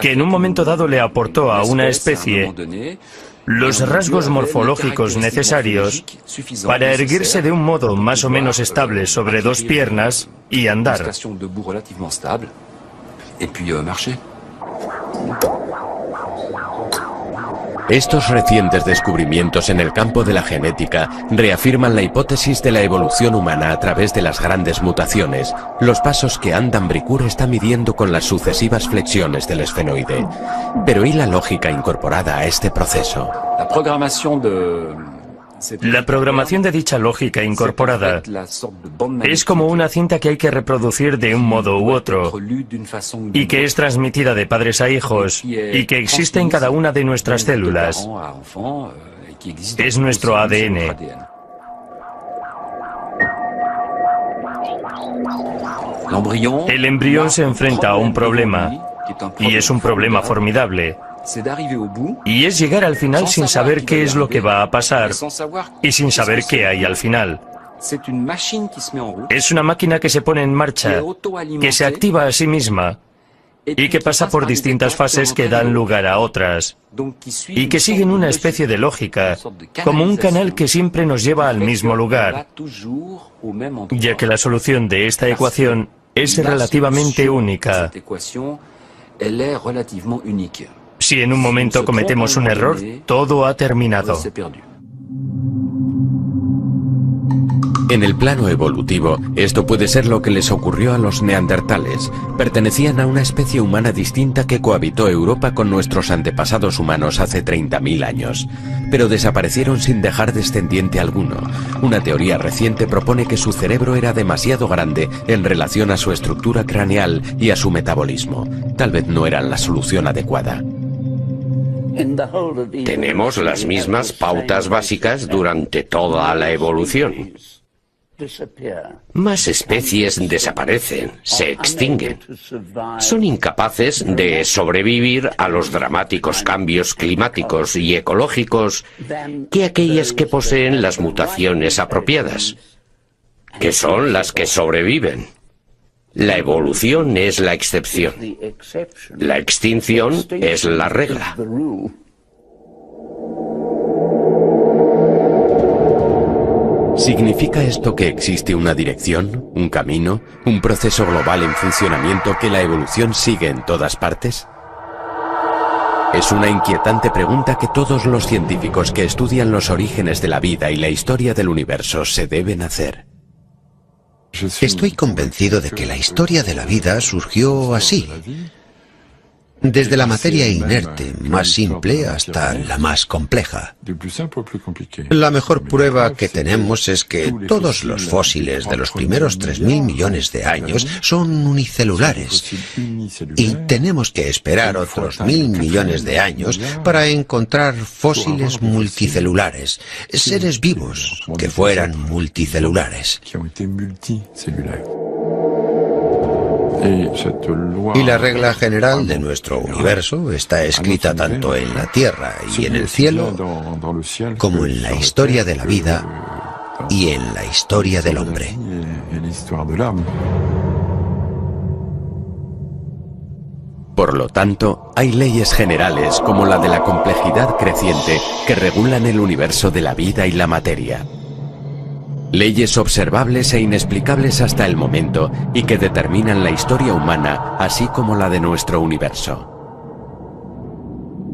que en un momento dado le aportó a una especie los rasgos morfológicos necesarios para erguirse de un modo más o menos estable sobre dos piernas y andar. Estos recientes descubrimientos en el campo de la genética reafirman la hipótesis de la evolución humana a través de las grandes mutaciones, los pasos que Adam Bricourt está midiendo con las sucesivas flexiones del esfenoide. Pero ¿y la lógica incorporada a este proceso? La programación de dicha lógica incorporada es como una cinta que hay que reproducir de un modo u otro y que es transmitida de padres a hijos y que existe en cada una de nuestras células. Es nuestro ADN. El embrión se enfrenta a un problema y es un problema formidable. Y es llegar al final sin saber qué es lo que va a pasar y sin saber qué hay al final. Es una máquina que se pone en marcha, que se activa a sí misma y que pasa por distintas fases que dan lugar a otras y que siguen una especie de lógica, como un canal que siempre nos lleva al mismo lugar, ya que la solución de esta ecuación es relativamente única. Si en un momento cometemos un error, todo ha terminado. En el plano evolutivo, esto puede ser lo que les ocurrió a los neandertales. Pertenecían a una especie humana distinta que cohabitó Europa con nuestros antepasados humanos hace 30.000 años. Pero desaparecieron sin dejar descendiente alguno. Una teoría reciente propone que su cerebro era demasiado grande en relación a su estructura craneal y a su metabolismo. Tal vez no eran la solución adecuada. Tenemos las mismas pautas básicas durante toda la evolución. Más especies desaparecen, se extinguen. Son incapaces de sobrevivir a los dramáticos cambios climáticos y ecológicos que aquellas que poseen las mutaciones apropiadas, que son las que sobreviven. La evolución es la excepción. La extinción es la regla. ¿Significa esto que existe una dirección, un camino, un proceso global en funcionamiento que la evolución sigue en todas partes? Es una inquietante pregunta que todos los científicos que estudian los orígenes de la vida y la historia del universo se deben hacer. Estoy convencido de que la historia de la vida surgió así. Desde la materia inerte más simple hasta la más compleja. La mejor prueba que tenemos es que todos los fósiles de los primeros 3.000 millones de años son unicelulares. Y tenemos que esperar otros 1.000 millones de años para encontrar fósiles multicelulares, seres vivos que fueran multicelulares. Y la regla general de nuestro universo está escrita tanto en la Tierra y en el cielo, como en la historia de la vida y en la historia del hombre. Por lo tanto, hay leyes generales como la de la complejidad creciente que regulan el universo de la vida y la materia. Leyes observables e inexplicables hasta el momento y que determinan la historia humana, así como la de nuestro universo.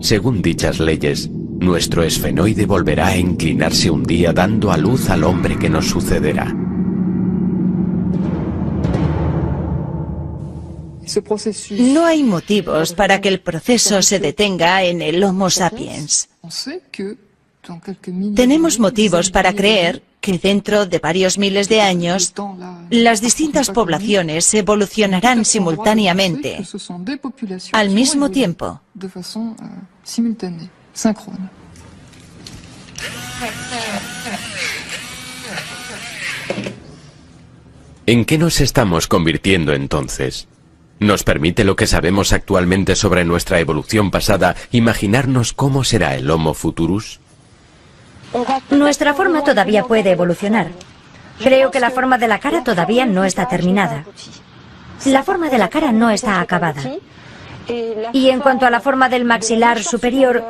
Según dichas leyes, nuestro esfenoide volverá a inclinarse un día dando a luz al hombre que nos sucederá. No hay motivos para que el proceso se detenga en el Homo sapiens. Tenemos motivos para creer que dentro de varios miles de años, las distintas poblaciones evolucionarán simultáneamente, al mismo tiempo. ¿En qué nos estamos convirtiendo entonces? ¿Nos permite lo que sabemos actualmente sobre nuestra evolución pasada imaginarnos cómo será el Homo futurus? Nuestra forma todavía puede evolucionar. Creo que la forma de la cara todavía no está terminada. La forma de la cara no está acabada. Y en cuanto a la forma del maxilar superior,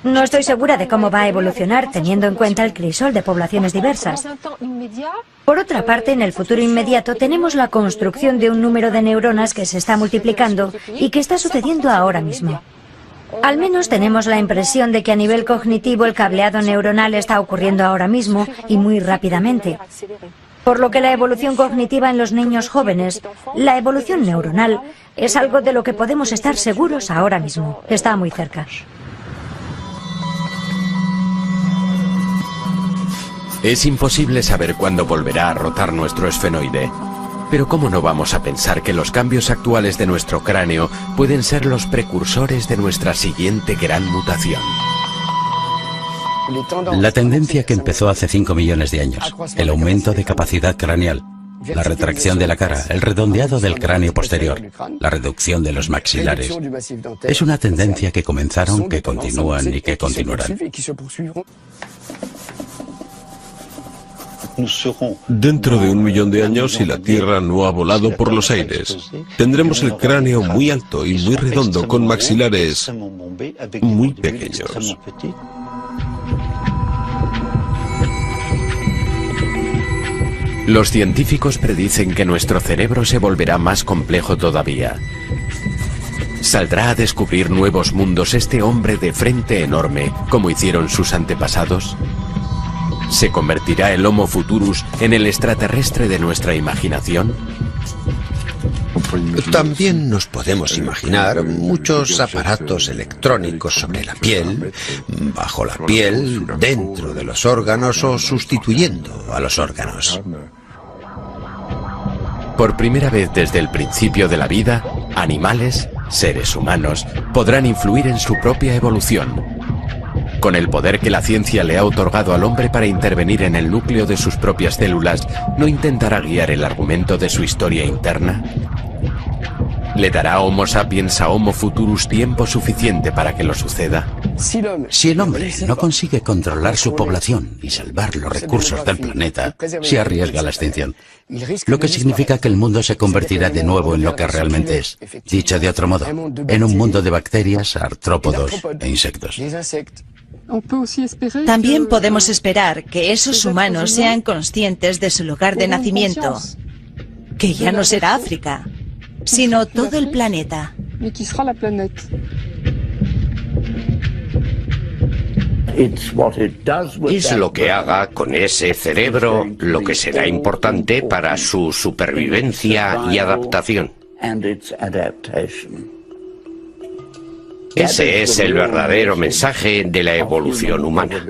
no estoy segura de cómo va a evolucionar teniendo en cuenta el crisol de poblaciones diversas. Por otra parte, en el futuro inmediato tenemos la construcción de un número de neuronas que se está multiplicando y que está sucediendo ahora mismo. Al menos tenemos la impresión de que a nivel cognitivo el cableado neuronal está ocurriendo ahora mismo y muy rápidamente. Por lo que la evolución cognitiva en los niños jóvenes, la evolución neuronal, es algo de lo que podemos estar seguros ahora mismo. Está muy cerca. Es imposible saber cuándo volverá a rotar nuestro esfenoide. Pero ¿cómo no vamos a pensar que los cambios actuales de nuestro cráneo pueden ser los precursores de nuestra siguiente gran mutación? La tendencia que empezó hace 5 millones de años, el aumento de capacidad craneal, la retracción de la cara, el redondeado del cráneo posterior, la reducción de los maxilares, es una tendencia que comenzaron, que continúan y que continuarán. Dentro de 1 millón de años, si la Tierra no ha volado por los aires, tendremos el cráneo muy alto y muy redondo con maxilares muy pequeños. Los científicos predicen que nuestro cerebro se volverá más complejo todavía. ¿Saldrá a descubrir nuevos mundos este hombre de frente enorme, como hicieron sus antepasados? ¿Se convertirá el Homo Futurus en el extraterrestre de nuestra imaginación? También nos podemos imaginar muchos aparatos electrónicos sobre la piel, bajo la piel, dentro de los órganos o sustituyendo a los órganos. Por primera vez desde el principio de la vida, animales, seres humanos, podrán influir en su propia evolución. Con el poder que la ciencia le ha otorgado al hombre para intervenir en el núcleo de sus propias células, ¿no intentará guiar el argumento de su historia interna? ¿Le dará Homo sapiens a Homo Futurus tiempo suficiente para que lo suceda? Si el hombre no consigue controlar su población y salvar los recursos del planeta, se arriesga a la extinción. Lo que significa que el mundo se convertirá de nuevo en lo que realmente es. Dicho de otro modo, en un mundo de bacterias, artrópodos e insectos. También podemos esperar que esos humanos sean conscientes de su lugar de nacimiento, que ya no será África, sino todo el planeta. Es lo que haga con ese cerebro lo que será importante para su supervivencia y adaptación. Ese es el verdadero mensaje de la evolución humana.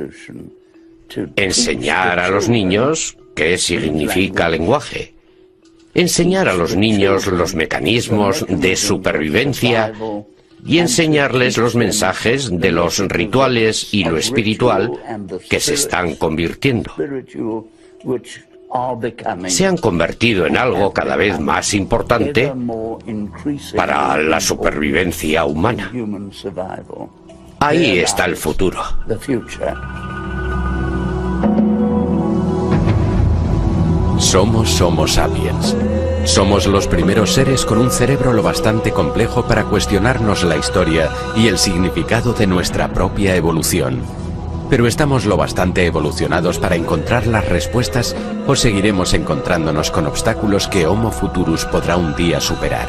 Enseñar a los niños qué significa lenguaje. Enseñar a los niños los mecanismos de supervivencia y enseñarles los mensajes de los rituales y lo espiritual que se están convirtiendo. Se han convertido en algo cada vez más importante para la supervivencia humana. Ahí está el futuro. Somos Homo sapiens. Somos los primeros seres con un cerebro lo bastante complejo para cuestionarnos la historia y el significado de nuestra propia evolución. Pero estamos lo bastante evolucionados para encontrar las respuestas o seguiremos encontrándonos con obstáculos que Homo Futurus podrá un día superar.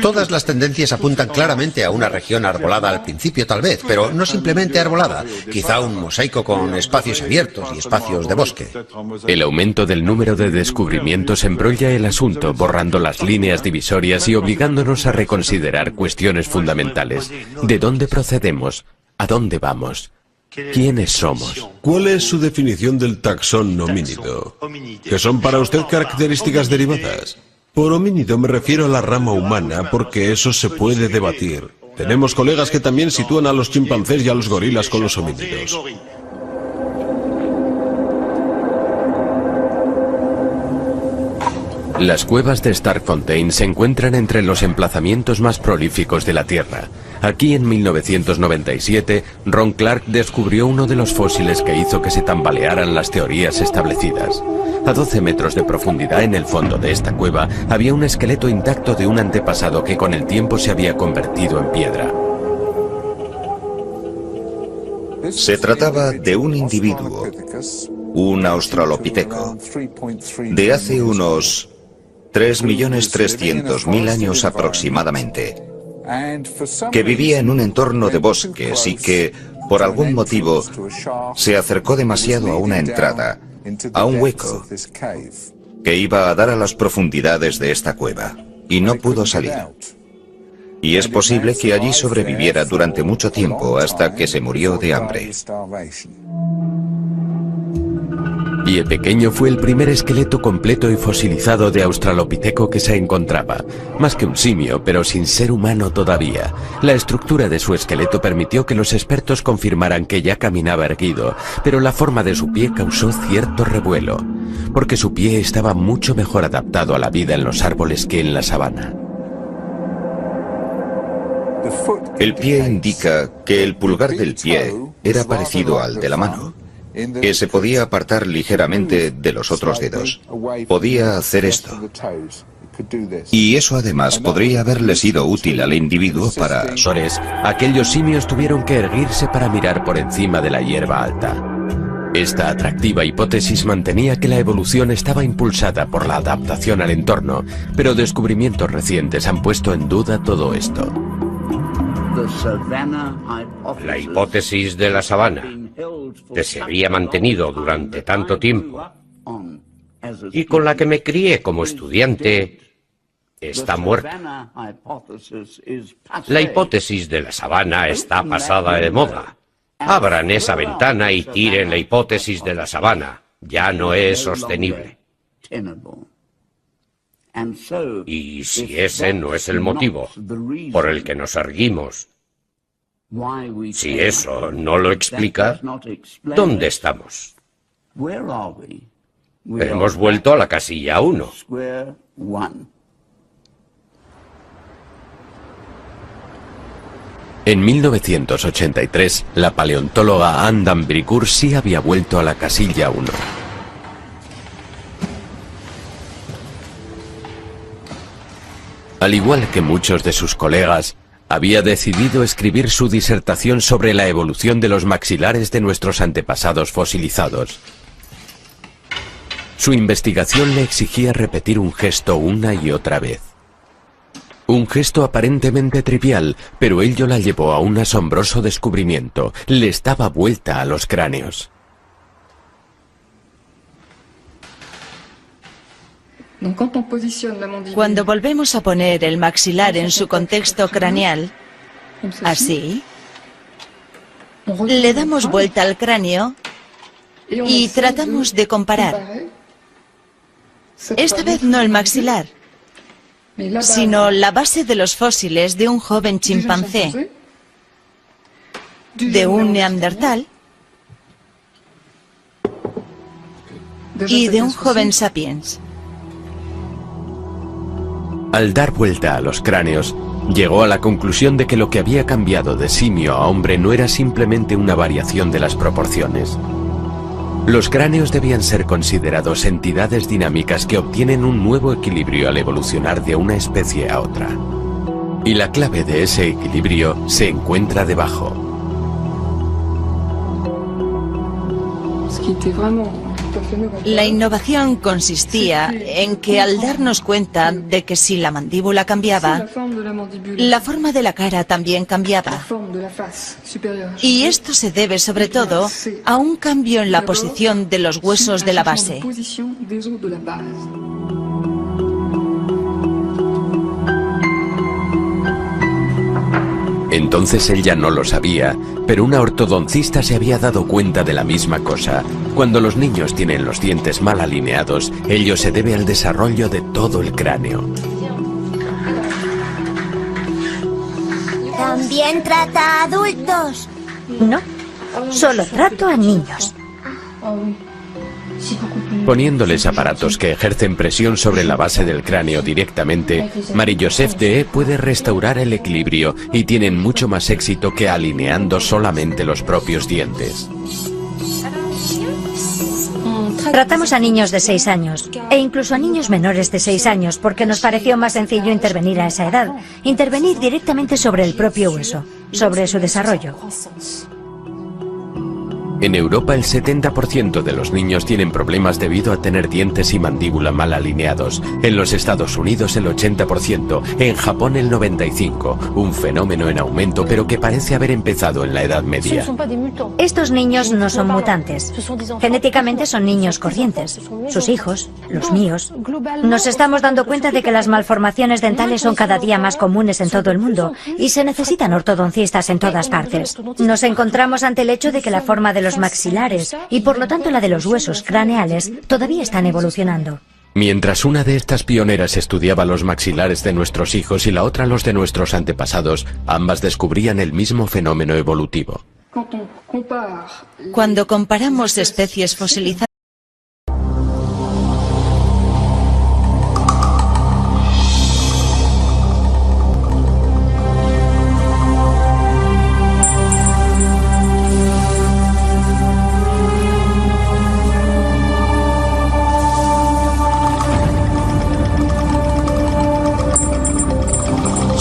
Todas las tendencias apuntan claramente a una región arbolada al principio tal vez, pero no simplemente arbolada, quizá un mosaico con espacios abiertos y espacios de bosque. El aumento del número de descubrimientos embrolla el asunto, borrando las líneas divisorias y obligándonos a reconsiderar cuestiones fundamentales. ¿De dónde procedemos? ¿A dónde vamos? ¿Quiénes somos? ¿Cuál es su definición del taxón homínido? ¿Que son para usted características derivadas? Por homínido me refiero a la rama humana porque eso se puede debatir. Tenemos colegas que también sitúan a los chimpancés y a los gorilas con los homínidos. Las cuevas de Starkfontein se encuentran entre los emplazamientos más prolíficos de la Tierra. Aquí en 1997, Ron Clark descubrió uno de los fósiles que hizo que se tambalearan las teorías establecidas. A 12 metros de profundidad en el fondo de esta cueva había un esqueleto intacto de un antepasado que con el tiempo se había convertido en piedra. Se trataba de un individuo, un australopiteco, de hace unos 3.300.000 años aproximadamente, que vivía en un entorno de bosques y que, por algún motivo, se acercó demasiado a una entrada, a un hueco, que iba a dar a las profundidades de esta cueva, y no pudo salir. Y es posible que allí sobreviviera durante mucho tiempo hasta que se murió de hambre. Pie Pequeño fue el primer esqueleto completo y fosilizado de australopiteco que se encontraba. Más que un simio, pero sin ser humano todavía. La estructura de su esqueleto permitió que los expertos confirmaran que ya caminaba erguido, pero la forma de su pie causó cierto revuelo, porque su pie estaba mucho mejor adaptado a la vida en los árboles que en la sabana. El pie indica que el pulgar del pie era parecido al de la mano, que se podía apartar ligeramente de los otros dedos. Podía hacer esto. Y eso además podría haberle sido útil al individuo para... Aquellos simios tuvieron que erguirse para mirar por encima de la hierba alta. Esta atractiva hipótesis mantenía que la evolución estaba impulsada por la adaptación al entorno, pero descubrimientos recientes han puesto en duda todo esto. La hipótesis de la sabana, que se había mantenido durante tanto tiempo y con la que me crié como estudiante, está muerta. La hipótesis de la sabana está pasada de moda. Abran esa ventana y tiren la hipótesis de la sabana. Ya no es sostenible. Y si ese no es el motivo por el que nos erguimos, si eso no lo explica, ¿dónde estamos? Hemos vuelto a la casilla 1. En 1983, la paleontóloga Anne Danbricourt sí había vuelto a la casilla 1. Al igual que muchos de sus colegas, había decidido escribir su disertación sobre la evolución de los maxilares de nuestros antepasados fosilizados. Su investigación le exigía repetir un gesto una y otra vez. Un gesto aparentemente trivial, pero ello la llevó a un asombroso descubrimiento. Les daba vuelta a los cráneos. Cuando volvemos a poner el maxilar en su contexto craneal, así, le damos vuelta al cráneo y tratamos de comparar. Esta vez no el maxilar, sino la base de los fósiles de un joven chimpancé, de un neandertal y de un joven sapiens. Al dar vuelta a los cráneos, llegó a la conclusión de que lo que había cambiado de simio a hombre no era simplemente una variación de las proporciones. Los cráneos debían ser considerados entidades dinámicas que obtienen un nuevo equilibrio al evolucionar de una especie a otra. Y la clave de ese equilibrio se encuentra debajo. La innovación consistía en que al darnos cuenta de que si la mandíbula cambiaba, la forma de la cara también cambiaba. Y esto se debe sobre todo a un cambio en la posición de los huesos de la base. Entonces él ya no lo sabía, pero una ortodoncista se había dado cuenta de la misma cosa. Cuando los niños tienen los dientes mal alineados, ello se debe al desarrollo de todo el cráneo. ¿También trata a adultos? No, solo trato a niños. Poniéndoles aparatos que ejercen presión sobre la base del cráneo directamente, Marie-Joseph Deshaies puede restaurar el equilibrio y tienen mucho más éxito que alineando solamente los propios dientes. Tratamos a niños de 6 años e incluso a niños menores de 6 años porque nos pareció más sencillo intervenir a esa edad, intervenir directamente sobre el propio hueso, sobre su desarrollo. En Europa el 70% de los niños tienen problemas debido a tener dientes y mandíbula mal alineados. En los Estados Unidos el 80%, en Japón el 95%, un fenómeno en aumento pero que parece haber empezado en la Edad Media. Estos niños no son mutantes. Genéticamente son niños corrientes. Sus hijos, los míos. Nos estamos dando cuenta de que las malformaciones dentales son cada día más comunes en todo el mundo y se necesitan ortodoncistas en todas partes. Nos encontramos ante el hecho de que la forma de los maxilares y por lo tanto la de los huesos craneales todavía están evolucionando. Mientras una de estas pioneras estudiaba los maxilares de nuestros hijos y la otra los de nuestros antepasados, ambas descubrían el mismo fenómeno evolutivo. Cuando comparamos especies fosilizadas,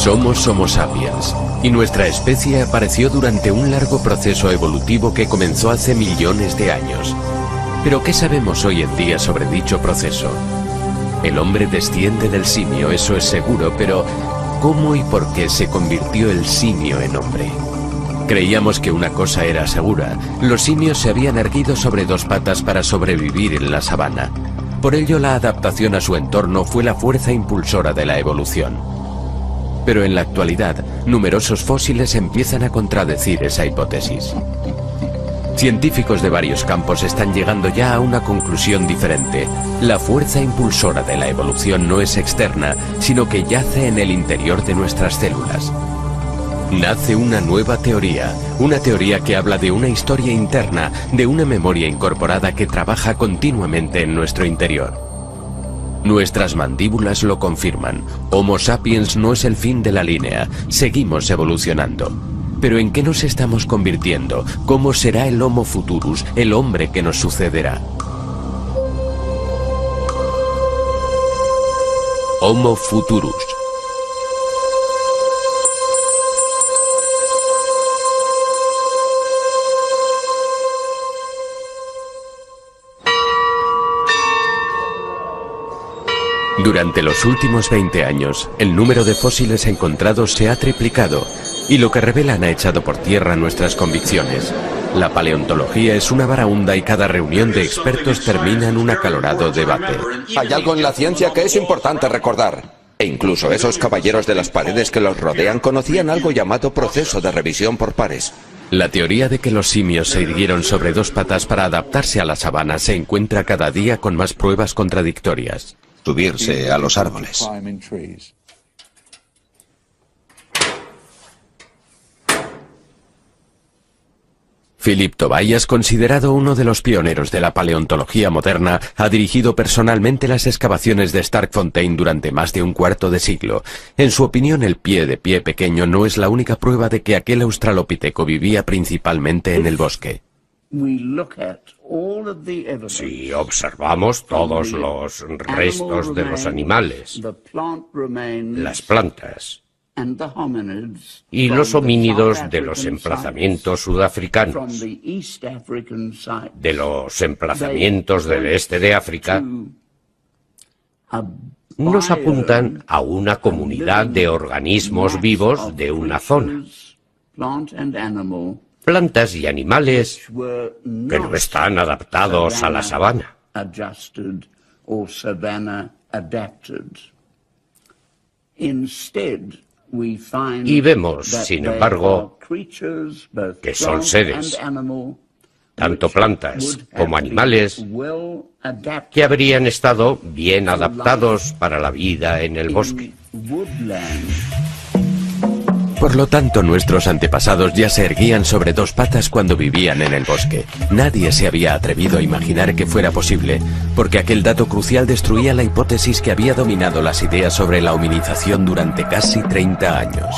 Somos Homo sapiens, y nuestra especie apareció durante un largo proceso evolutivo que comenzó hace millones de años. Pero ¿qué sabemos hoy en día sobre dicho proceso? El hombre desciende del simio, eso es seguro, pero ¿cómo y por qué se convirtió el simio en hombre? Creíamos que una cosa era segura: los simios se habían erguido sobre 2 patas para sobrevivir en la sabana. Por ello la adaptación a su entorno fue la fuerza impulsora de la evolución. Pero en la actualidad, numerosos fósiles empiezan a contradecir esa hipótesis. Científicos de varios campos están llegando ya a una conclusión diferente. La fuerza impulsora de la evolución no es externa, sino que yace en el interior de nuestras células. Nace una nueva teoría, una teoría que habla de una historia interna, de una memoria incorporada que trabaja continuamente en nuestro interior. Nuestras mandíbulas lo confirman. Homo sapiens no es el fin de la línea, seguimos evolucionando. Pero ¿en qué nos estamos convirtiendo? ¿Cómo será el Homo futurus, el hombre que nos sucederá? Homo futurus. Durante los últimos 20 años, el número de fósiles encontrados se ha triplicado, y lo que revelan ha echado por tierra nuestras convicciones. La paleontología es una varaunda y cada reunión de expertos termina en un acalorado debate. Hay algo en la ciencia que es importante recordar. E incluso esos caballeros de las paredes que los rodean conocían algo llamado proceso de revisión por pares. La teoría de que los simios se irguieron sobre 2 patas para adaptarse a la sabana se encuentra cada día con más pruebas contradictorias. Subirse a los árboles. Philip Tobias, considerado uno de los pioneros de la paleontología moderna, ha dirigido personalmente las excavaciones de Starkfontein durante más de un cuarto de siglo. En su opinión, el pie de pie pequeño no es la única prueba de que aquel australopiteco vivía principalmente en el bosque. Si observamos todos los restos de los animales, las plantas, y los homínidos de los emplazamientos sudafricanos, de los emplazamientos del este de África, nos apuntan a una comunidad de organismos vivos de una zona. Plantas y animales que no están adaptados a la sabana. Y vemos, sin embargo, que son seres, tanto plantas como animales, que habrían estado bien adaptados para la vida en el bosque. Por lo tanto, nuestros antepasados ya se erguían sobre dos patas cuando vivían en el bosque. Nadie se había atrevido a imaginar que fuera posible, porque aquel dato crucial destruía la hipótesis que había dominado las ideas sobre la hominización durante casi 30 años.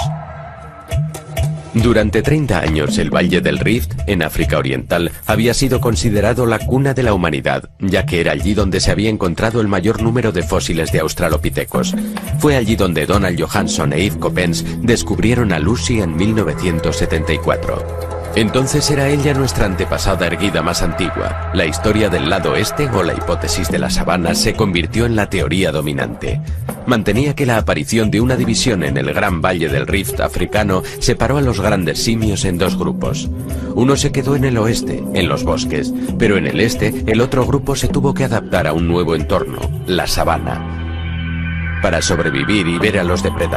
Durante 30 años, el Valle del Rift, en África Oriental, había sido considerado la cuna de la humanidad, ya que era allí donde se había encontrado el mayor número de fósiles de australopithecus. Fue allí donde Donald Johanson e Yves Coppens descubrieron a Lucy en 1974. Entonces era ella nuestra antepasada erguida más antigua. La historia del lado este, o la hipótesis de la sabana, se convirtió en la teoría dominante. Mantenía que la aparición de una división en el gran Valle del Rift africano separó a los grandes simios en dos grupos. Uno se quedó en el oeste, en los bosques, pero en el este el otro grupo se tuvo que adaptar a un nuevo entorno, la sabana. Para sobrevivir y ver a los depredadores